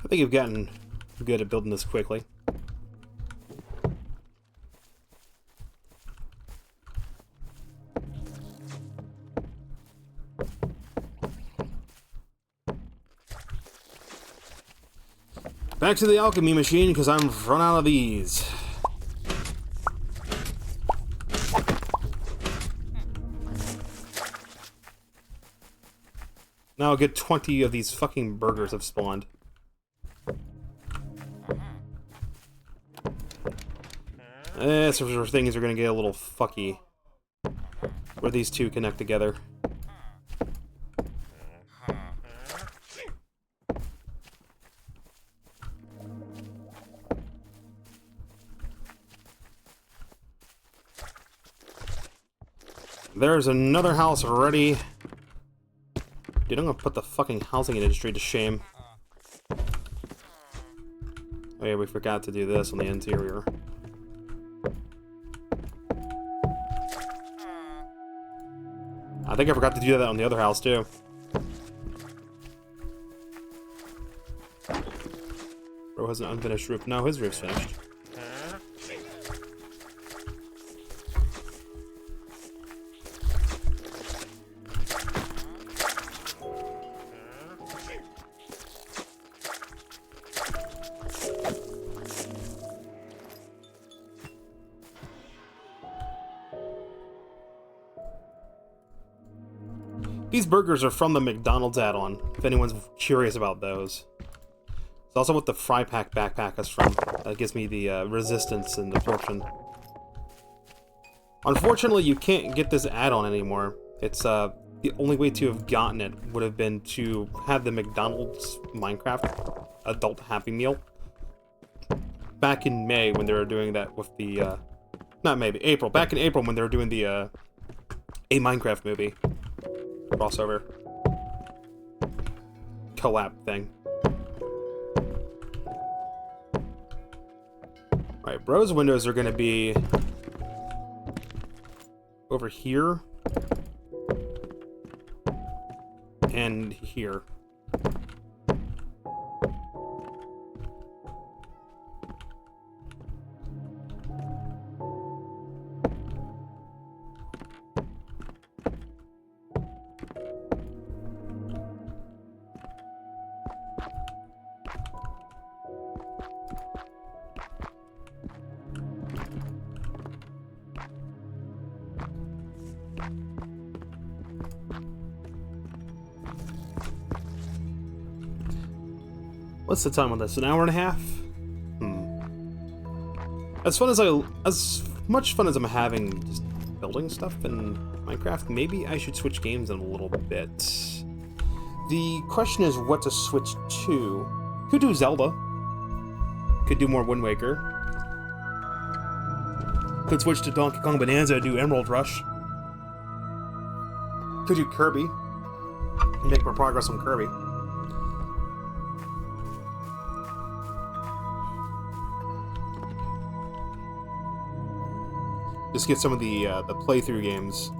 I think you've gotten good at building this quickly. Back to the alchemy machine, because I'm run out of these. Now a good 20 of these fucking burgers have spawned. So things are gonna get a little fucky where these two connect together. There's another house ready. Dude, I'm gonna put the fucking housing industry to shame. Oh yeah, we forgot to do this on the interior. I think I forgot to do that on the other house, too. Bro has an unfinished roof. No, his roof's finished. These burgers are from the McDonald's add-on, if anyone's curious about those. It's also what the Fry Pack backpack is from. That gives me the resistance and absorption. Unfortunately, you can't get this add-on anymore. It's the only way to have gotten it would have been to have the McDonald's Minecraft Adult Happy Meal. Back in May when they were doing that with the, not maybe, April. Back in April when they were doing the, a Minecraft movie. Crossover. Collab thing. Alright, Bro's windows are gonna be over here and here. What's the time on this? An hour and a half? As much fun as I'm having just building stuff in Minecraft, maybe I should switch games in a little bit. The question is what to switch to. Could do Zelda. Could do more Wind Waker. Could switch to Donkey Kong Bonanza, do Emerald Rush. Could do Kirby. Make more progress on Kirby. Just get some of the playthrough games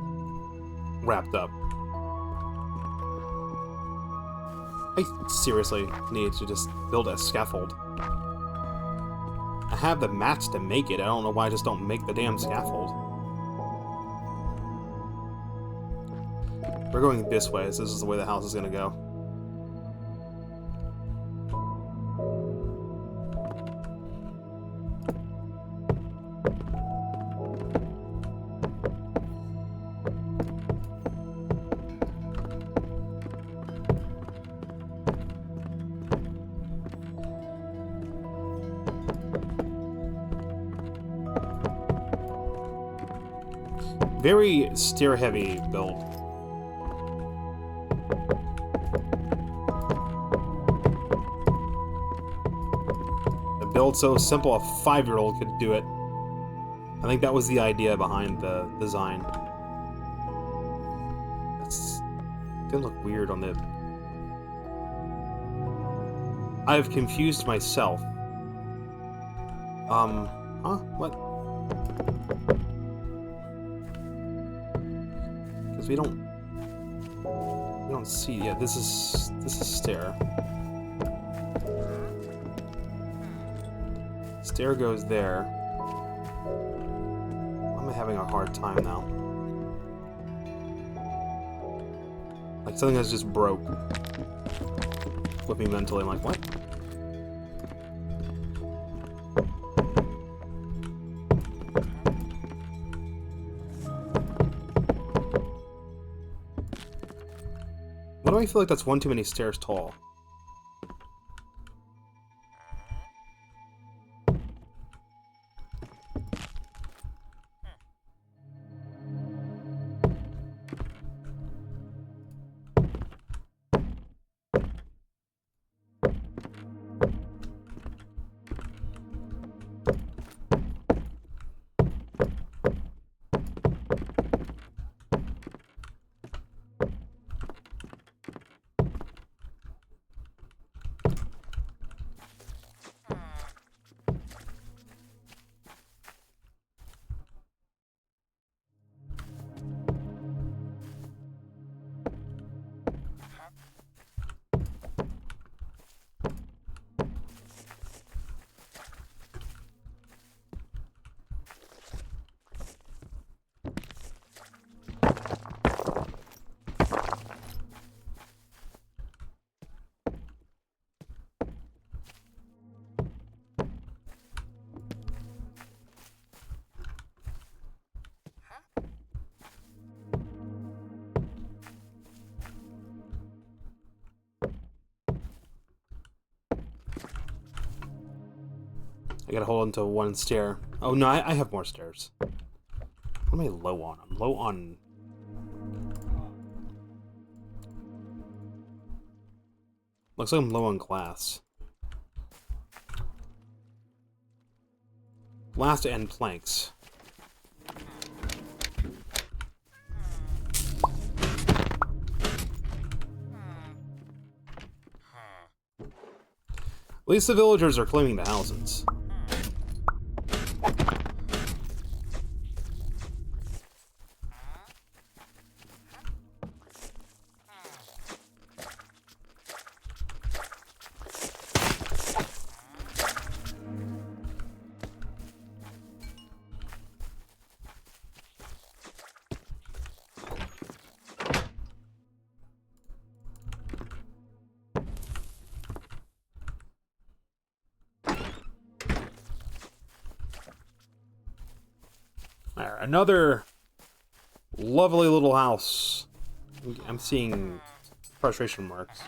wrapped up. I seriously need to just build a scaffold. I have the mats to make it. I don't know why I just don't make the damn scaffold. We're going this way, so this is the way the house is gonna go. Very stair-heavy build. A build so simple a 5-year-old could do it. I think that was the idea behind the design. That's gonna look weird on the... I've confused myself. Huh? What? Because we don't see. Yeah, this is stair. Stair goes there. I'm having a hard time now. Like something that's just broke. With me mentally, I'm like, what? Why do I feel like that's one too many stairs tall? I gotta hold on to one stair. Oh no, I have more stairs. What am I low on? I'm low on... Looks like I'm low on glass. Glass and planks. At least the villagers are claiming the houses. Another lovely little house. I'm seeing frustration marks.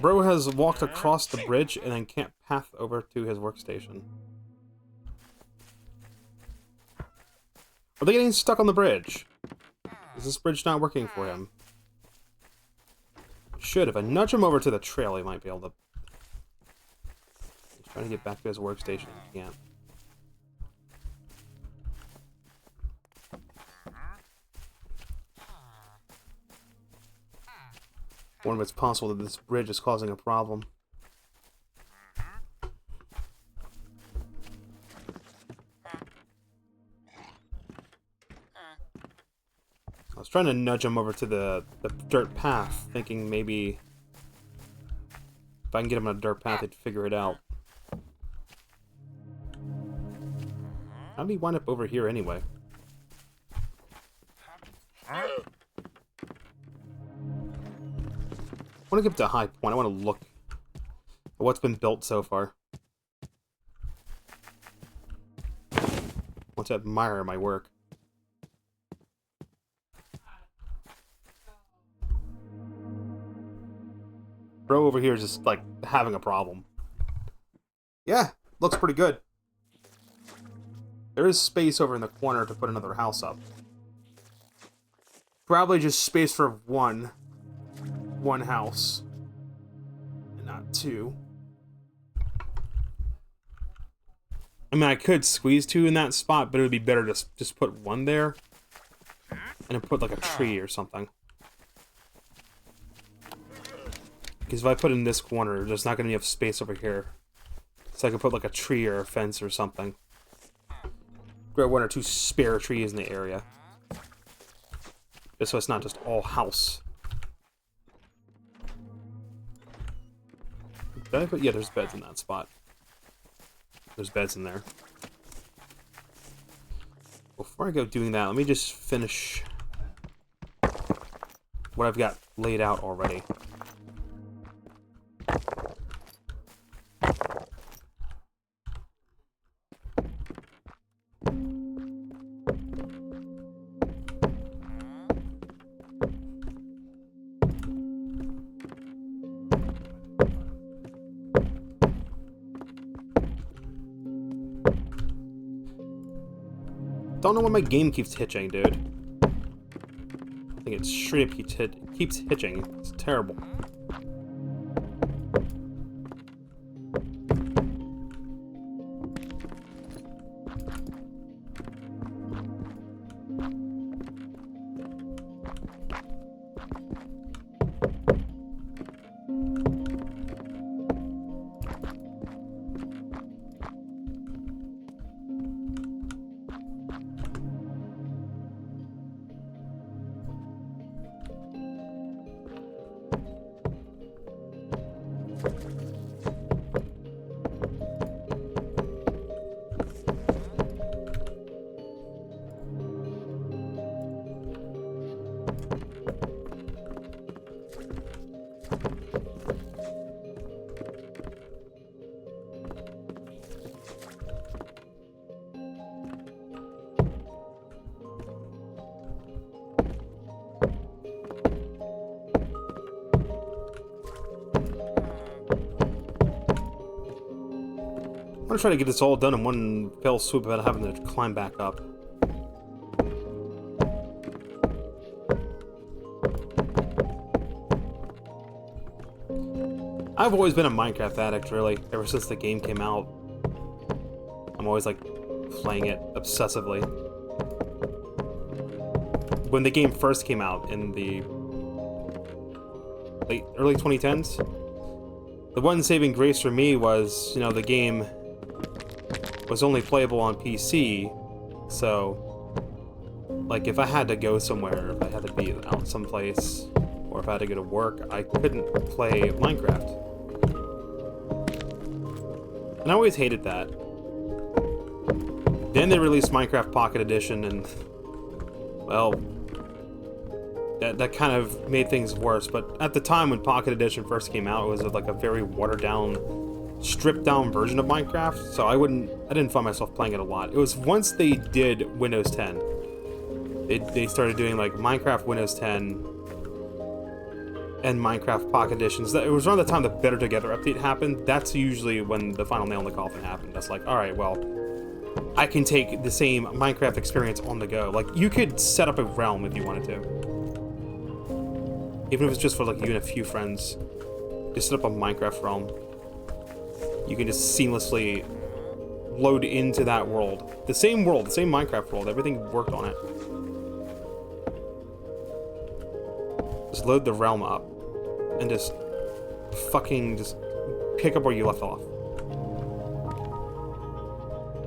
Bro has walked across the bridge and then can't path over to his workstation. Are they getting stuck on the bridge? Is this bridge not working for him? Should. If I nudge him over to the trail, he might be able to... He's trying to get back to his workstation. He can't. Wonder if it's possible that this bridge is causing a problem. I was trying to nudge him over to the dirt path, thinking maybe if I can get him on a dirt path, he'd figure it out. How did he wind up over here anyway? I want to get to a high point. I want to look at what's been built so far. I want to admire my work. Bro over here is just, like, having a problem. Yeah, looks pretty good. There is space over in the corner to put another house up. Probably just space for one house. And not two. I mean, I could squeeze two in that spot, but it would be better to just put one there. And then put, like, a tree or something. Because if I put it in this corner, there's not going to be enough space over here. So I could put like a tree or a fence or something. Grab one or two spare trees in the area. Just so it's not just all house. Did I put? Yeah, there's beds in that spot. There's beds in there. Before I go doing that, let me just finish what I've got laid out already. Don't know why my game keeps hitching, dude. I think it straight up keeps hitching. It's terrible. I'm gonna try to get this all done in one fell swoop without having to climb back up. I've always been a Minecraft addict, really, ever since the game came out. I'm always, like, playing it obsessively. When the game first came out in the early 2010s, the one saving grace for me was, you know, the game was only playable on PC, so, like, if I had to go somewhere, if I had to be out someplace, or if I had to go to work, I couldn't play Minecraft. And I always hated that. Then they released Minecraft Pocket Edition, and, well, that kind of made things worse. But at the time when Pocket Edition first came out, it was like a very watered down, stripped down version of Minecraft, so I didn't find myself playing it a lot. It was once they did Windows 10. They started doing like Minecraft Windows 10 and Minecraft Pocket Editions. It was around the time the Better Together update happened. That's usually when the final nail in the coffin happened. That's like, alright, well, I can take the same Minecraft experience on the go. Like, you could set up a realm if you wanted to. Even if it's just for like you and a few friends. Just set up a Minecraft realm. You can just seamlessly load into that world. The same Minecraft world, everything worked on it. Just load the realm up. And just pick up where you left off.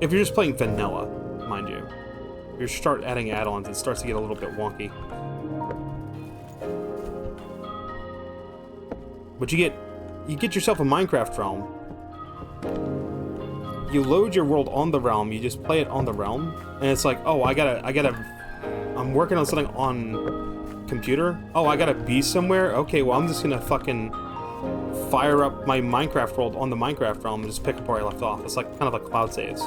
If you're just playing vanilla, mind you. If you start adding add-ons, it starts to get a little bit wonky. But you get yourself a Minecraft realm. You load your world on the realm, you just play it on the realm, and it's like, oh, I'm working on something on computer. Oh, I gotta be somewhere? Okay, well, I'm just gonna fucking fire up my Minecraft world on the Minecraft realm and just pick up where I left off. It's like kind of like cloud saves.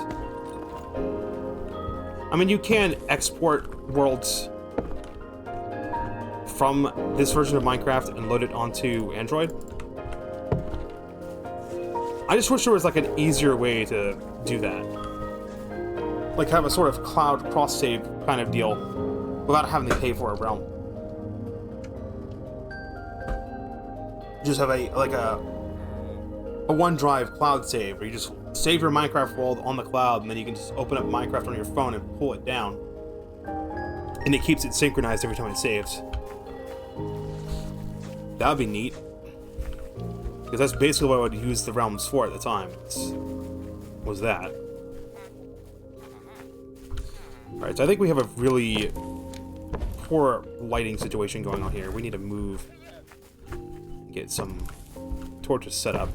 I mean, you can export worlds from this version of Minecraft and load it onto Android. I just wish there was like an easier way to do that. Like have a sort of cloud cross-save kind of deal without having to pay for a realm. Just have a OneDrive cloud save where you just save your Minecraft world on the cloud and then you can just open up Minecraft on your phone and pull it down. And it keeps it synchronized every time it saves. That would be neat. Because that's basically what I would use the realms for at the time. Was that. Alright, so I think we have a really poor lighting situation going on here. We need to move. Get some torches set up.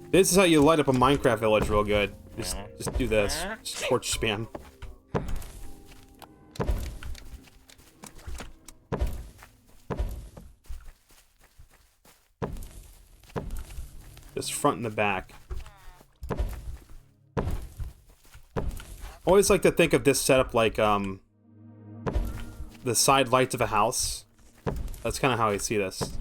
This is how you light up a Minecraft village real good. Just do this. Just torch spam. Just front and the back. I always like to think of this setup like the side lights of a house. That's kind of how I see this.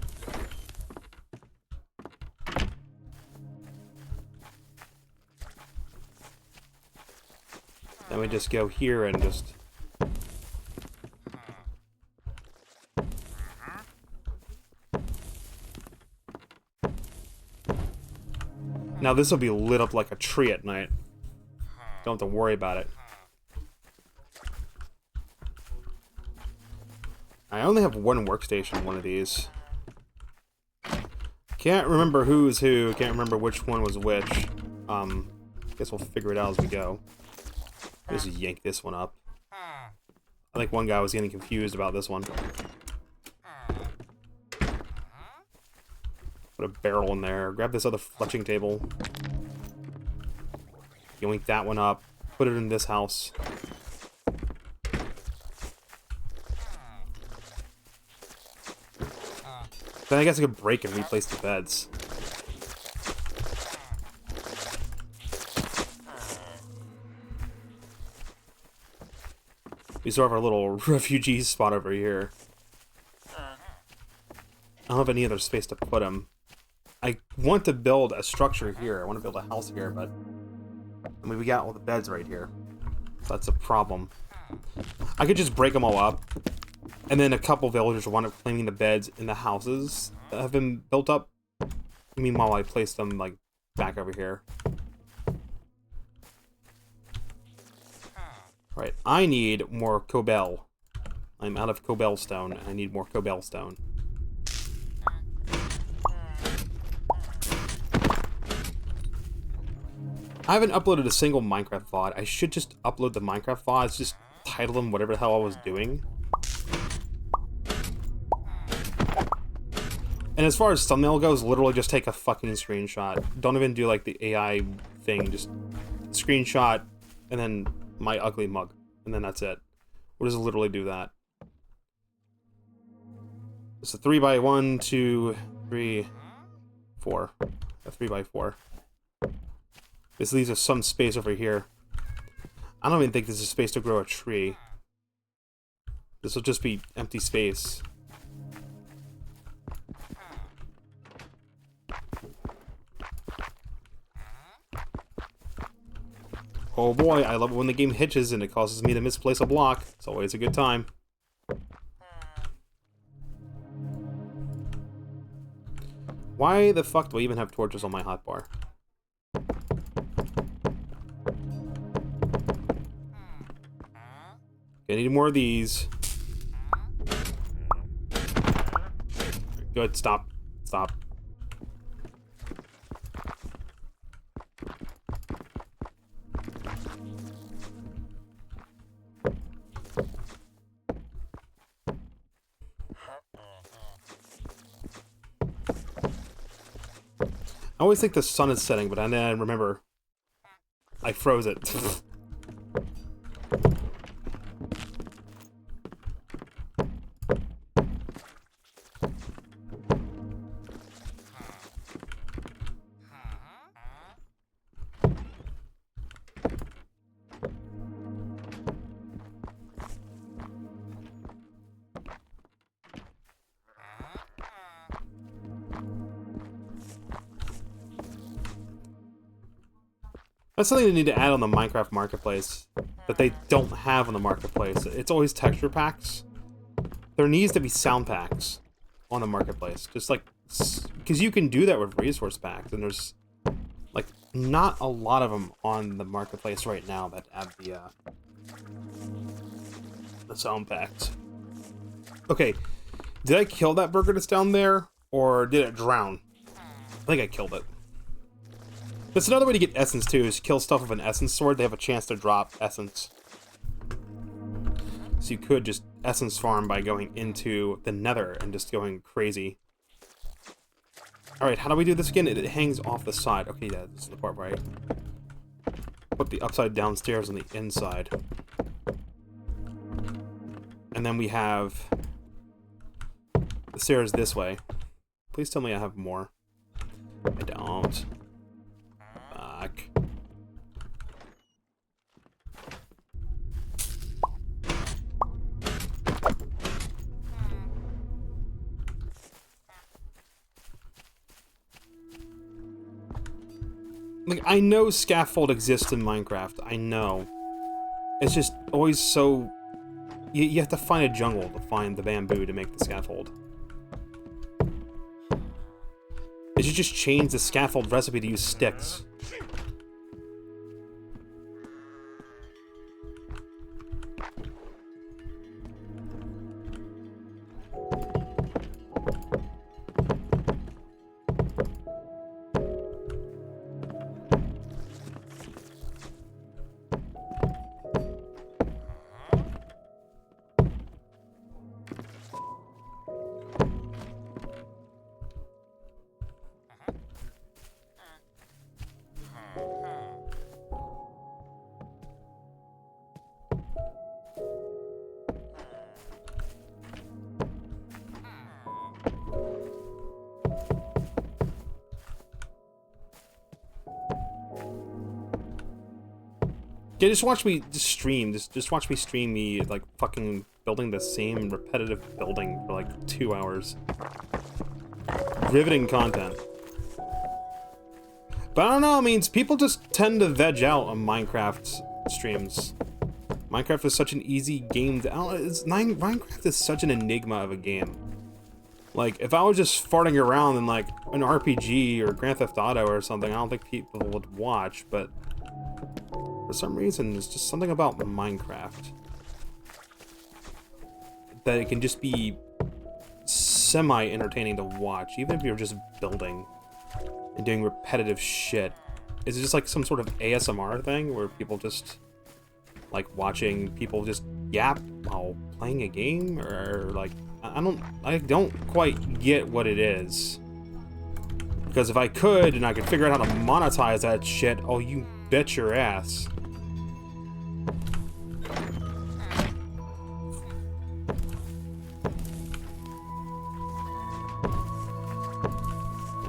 Then we just go here and just... Now this will be lit up like a tree at night. Don't have to worry about it. I only have one workstation, one of these. Can't remember who's who, can't remember which one was which. Guess we'll figure it out as we go. Just yank this one up. I think one guy was getting confused about this one. Put a barrel in there. Grab this other fletching table. Yoink that one up. Put it in this house. Then I guess I could break and replace the beds. We sort of have our little refugee spot over here. I don't have any other space to put him. I want to build a structure here. I want to build a house here, but I mean, we got all the beds right here. So that's a problem. I could just break them all up, and then a couple villagers will wind up claiming the beds in the houses that have been built up. Meanwhile, I place them like back over here. Right, I need more cobble. I'm out of cobblestone, and I need more cobblestone. I haven't uploaded a single Minecraft VOD. I should just upload the Minecraft VODs, just title them whatever the hell I was doing. And as far as thumbnail goes, literally just take a fucking screenshot. Don't even do like the AI thing, just screenshot, and then my ugly mug, and then that's it. We'll just literally do that. It's a 3x1, 2, 3, 4. A 3x4. This leaves us some space over here. I don't even think this is space to grow a tree. This will just be empty space. Oh boy, I love it when the game hitches and it causes me to misplace a block. It's always a good time. Why the fuck do I even have torches on my hotbar? I need more of these. Good, stop. Stop. always think the sun is setting, but then I remember I froze it. That's something they need to add on the Minecraft Marketplace that they don't have on the Marketplace. It's always texture packs. There needs to be sound packs on the Marketplace. Just like, because you can do that with resource packs, and there's like not a lot of them on the Marketplace right now that have the sound packs. Okay, did I kill that burger that's down there, or did it drown? I think I killed it. That's another way to get essence too, is kill stuff with an essence sword. They have a chance to drop essence. So you could just essence farm by going into the nether and just going crazy. Alright, how do we do this again? It hangs off the side. Okay, yeah, this is the part where I put the upside down stairs on the inside. And then we have the stairs this way. Please tell me I have more. I don't. Fuck. Like, I know scaffold exists in Minecraft. I know. It's just always so... You have to find a jungle to find the bamboo to make the scaffold. They should just change the scaffold recipe to use sticks. Yeah, just watch me stream. Just watch me stream me like fucking building the same repetitive building for like 2 hours. Riveting content. But I don't know, it means people just tend to veg out on Minecraft streams. Minecraft is such an easy game to... Minecraft is such an enigma of a game. Like, if I was just farting around in like an RPG or Grand Theft Auto or something, I don't think people would watch, but... For some reason, there's just something about Minecraft that it can just be semi-entertaining to watch, even if you're just building and doing repetitive shit. Is it just like some sort of ASMR thing where people just like watching people just yap while playing a game, or like I don't quite get what it is. Because if I could and I could figure out how to monetize that shit, oh, you bet your ass.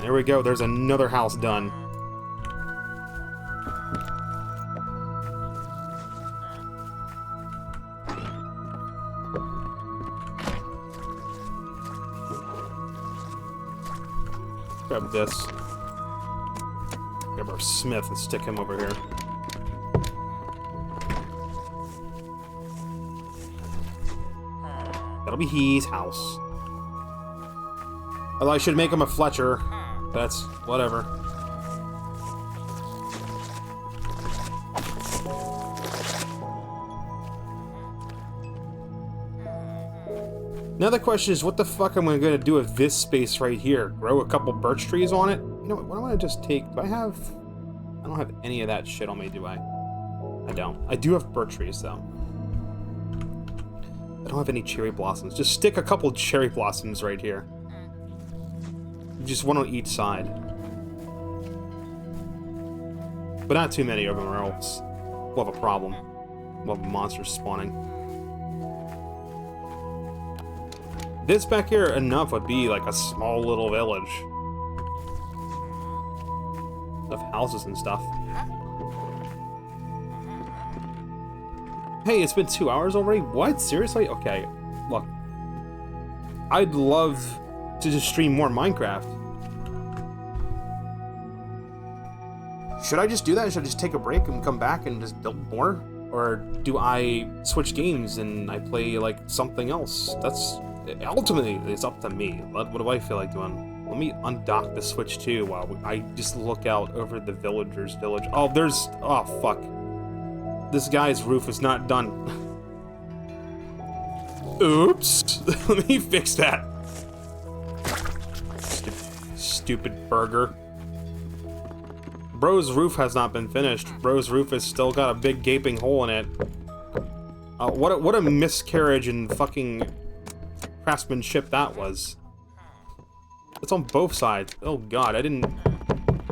There we go, there's another house done. Grab this. Grab our smith and stick him over here. That'll be his house. Although I should make him a Fletcher. That's whatever. Now the question is, what the fuck am I going to do with this space right here? Grow a couple birch trees on it? You know what, why don't I just take... I don't have any of that shit on me, do I? I don't. I do have birch trees, though. I don't have any cherry blossoms. Just stick a couple cherry blossoms right here. Just one on each side. but not too many of them, or else we'll have a problem. We'll have monsters spawning. This back here enough would be like a small little village of houses and stuff. Hey, it's been 2 hours already? What? Seriously? Okay, look. I'd love to just stream more Minecraft. Should I just do that? Should I just take a break and come back and just build more? Or do I switch games and I play, like, something else? That's... ultimately, it's up to me. What do I feel like doing? Let me undock the Switch too while I just look out over the villagers' village. Oh, there's... oh, fuck. This guy's roof is not done. Oops. Let me fix that. Stupid burger. Bro's roof has not been finished. Bro's roof has still got a big gaping hole in it. What a miscarriage in fucking craftsmanship that was. It's on both sides. Oh god, I didn't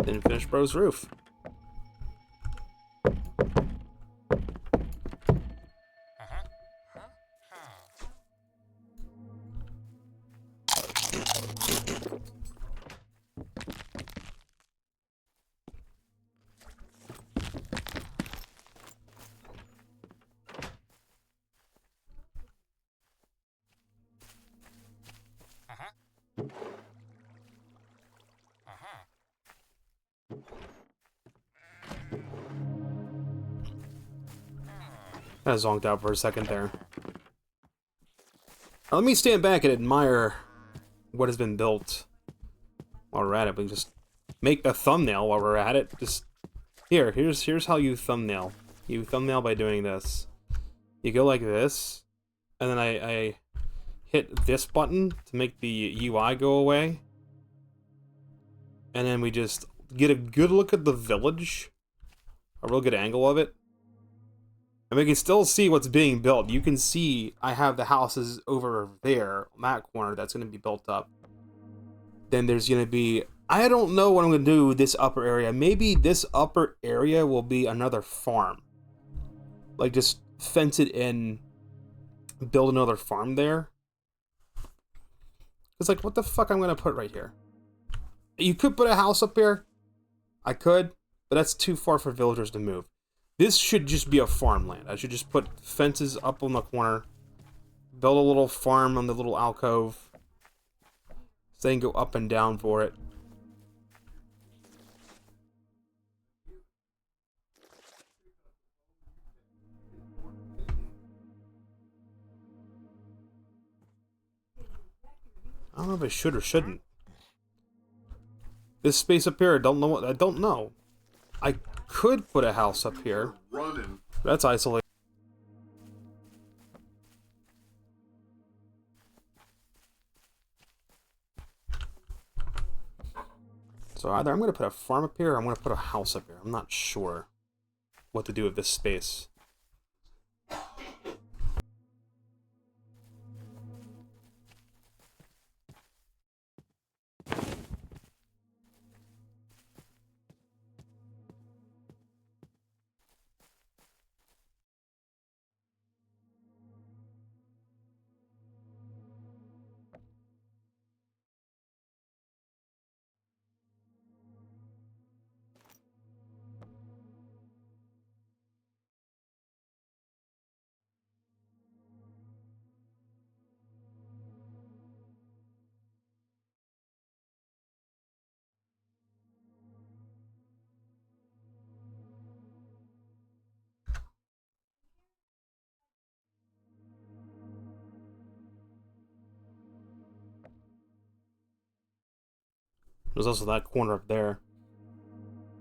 finish Bro's roof. I zonked out for a second there. Now, let me stand back and admire what has been built while we're at it. We can just make a thumbnail while we're at it. Just here's how you thumbnail. You thumbnail by doing this. You go like this, and then I hit this button to make the UI go away. And then we just get a good look at the village. A real good angle of it. And we can still see what's being built. You can see I have the houses over there, on that corner, that's going to be built up. Then there's going to be... I don't know what I'm going to do with this upper area. Maybe this upper area will be another farm. Like, just fence it in, build another farm there. It's like, what the fuck I'm going to put right here? You could put a house up here. I could, but that's too far for villagers to move. This should just be a farmland. I should just put fences up on the corner, build a little farm on the little alcove, so they can go up and down for it. I don't know if I should or shouldn't. This space up here, I don't know what. I don't know. I could put a house up here. That's isolated. So either I'm going to put a farm up here or I'm going to put a house up here. I'm not sure what to do with this space. There's also that corner up there.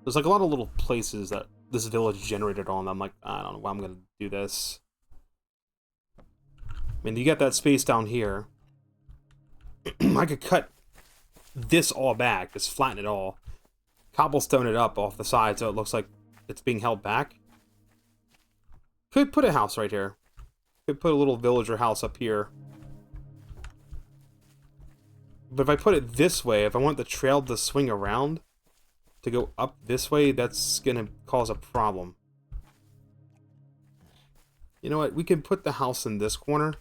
There's like a lot of little places that this village generated on. I'm like, I don't know why I'm gonna do this. I mean, you got that space down here. I could cut this all back, just flatten it all, cobblestone it up off the side so it looks like it's being held back. Could put a house right here. Could put a little villager house up here. But if I put it this way, if I want the trail to swing around, to go up this way, that's gonna cause a problem. You know what? We can put the house in this corner.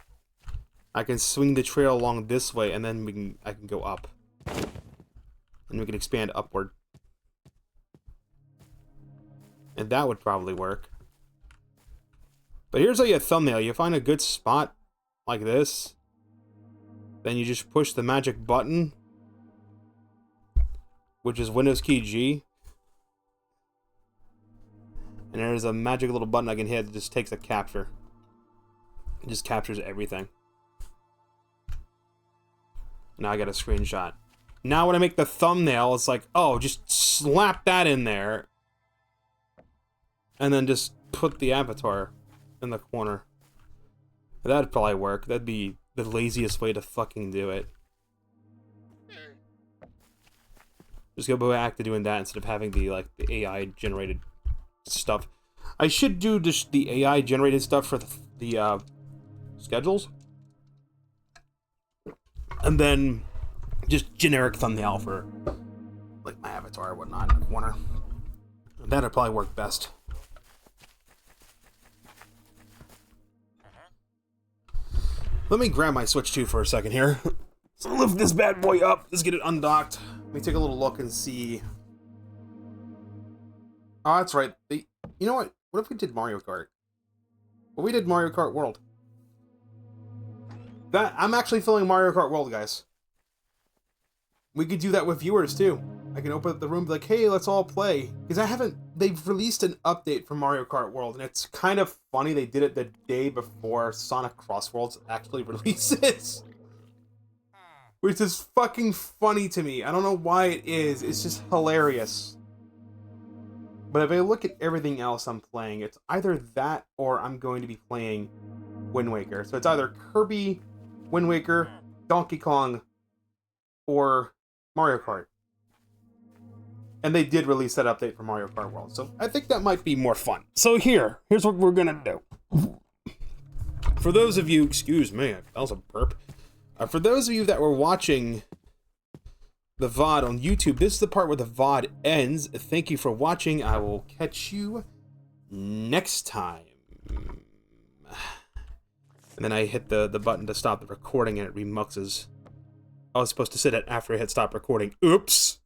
I can swing the trail along this way, and then I can go up. And we can expand upward. And that would probably work. But here's a thumbnail. You find a good spot like this. Then you just push the magic button, which is Windows key G. And there's a magic little button I can hit that just takes a capture. It just captures everything. Now I got a screenshot. Now when I make the thumbnail, it's like, oh, just slap that in there. And then just put the avatar in the corner. That'd probably work. That'd be the laziest way to fucking do it. Just go back to doing that instead of having the, like, the AI generated stuff. I should do just the AI generated stuff for the schedules. And then just generic thumbnail for, like, my avatar or whatnot in the corner. That'd probably work best. Let me grab my Switch 2 for a second here. So lift this bad boy up. Let's get it undocked. Let me take a little look and see. Oh, that's right. You know what? What if we did Mario Kart? Well, we did Mario Kart World. I'm actually filling Mario Kart World, guys. We could do that with viewers, too. I can open up the room and be like, hey, let's all play. Because they've released an update for Mario Kart World, and it's kind of funny they did it the day before Sonic Crossworlds actually releases. Which is fucking funny to me. I don't know why it is. It's just hilarious. But if I look at everything else I'm playing, it's either that or I'm going to be playing Wind Waker. So it's either Kirby, Wind Waker, Donkey Kong, or Mario Kart. And they did release that update for Mario Kart World. So I think that might be more fun. So here's what we're gonna do. For those of you, excuse me, that was a burp. For those of you that were watching the VOD on YouTube, this is the part where the VOD ends. Thank you for watching. I will catch you next time. And then I hit the button to stop the recording and it remuxes. I was supposed to sit it after I hit stop recording. Oops!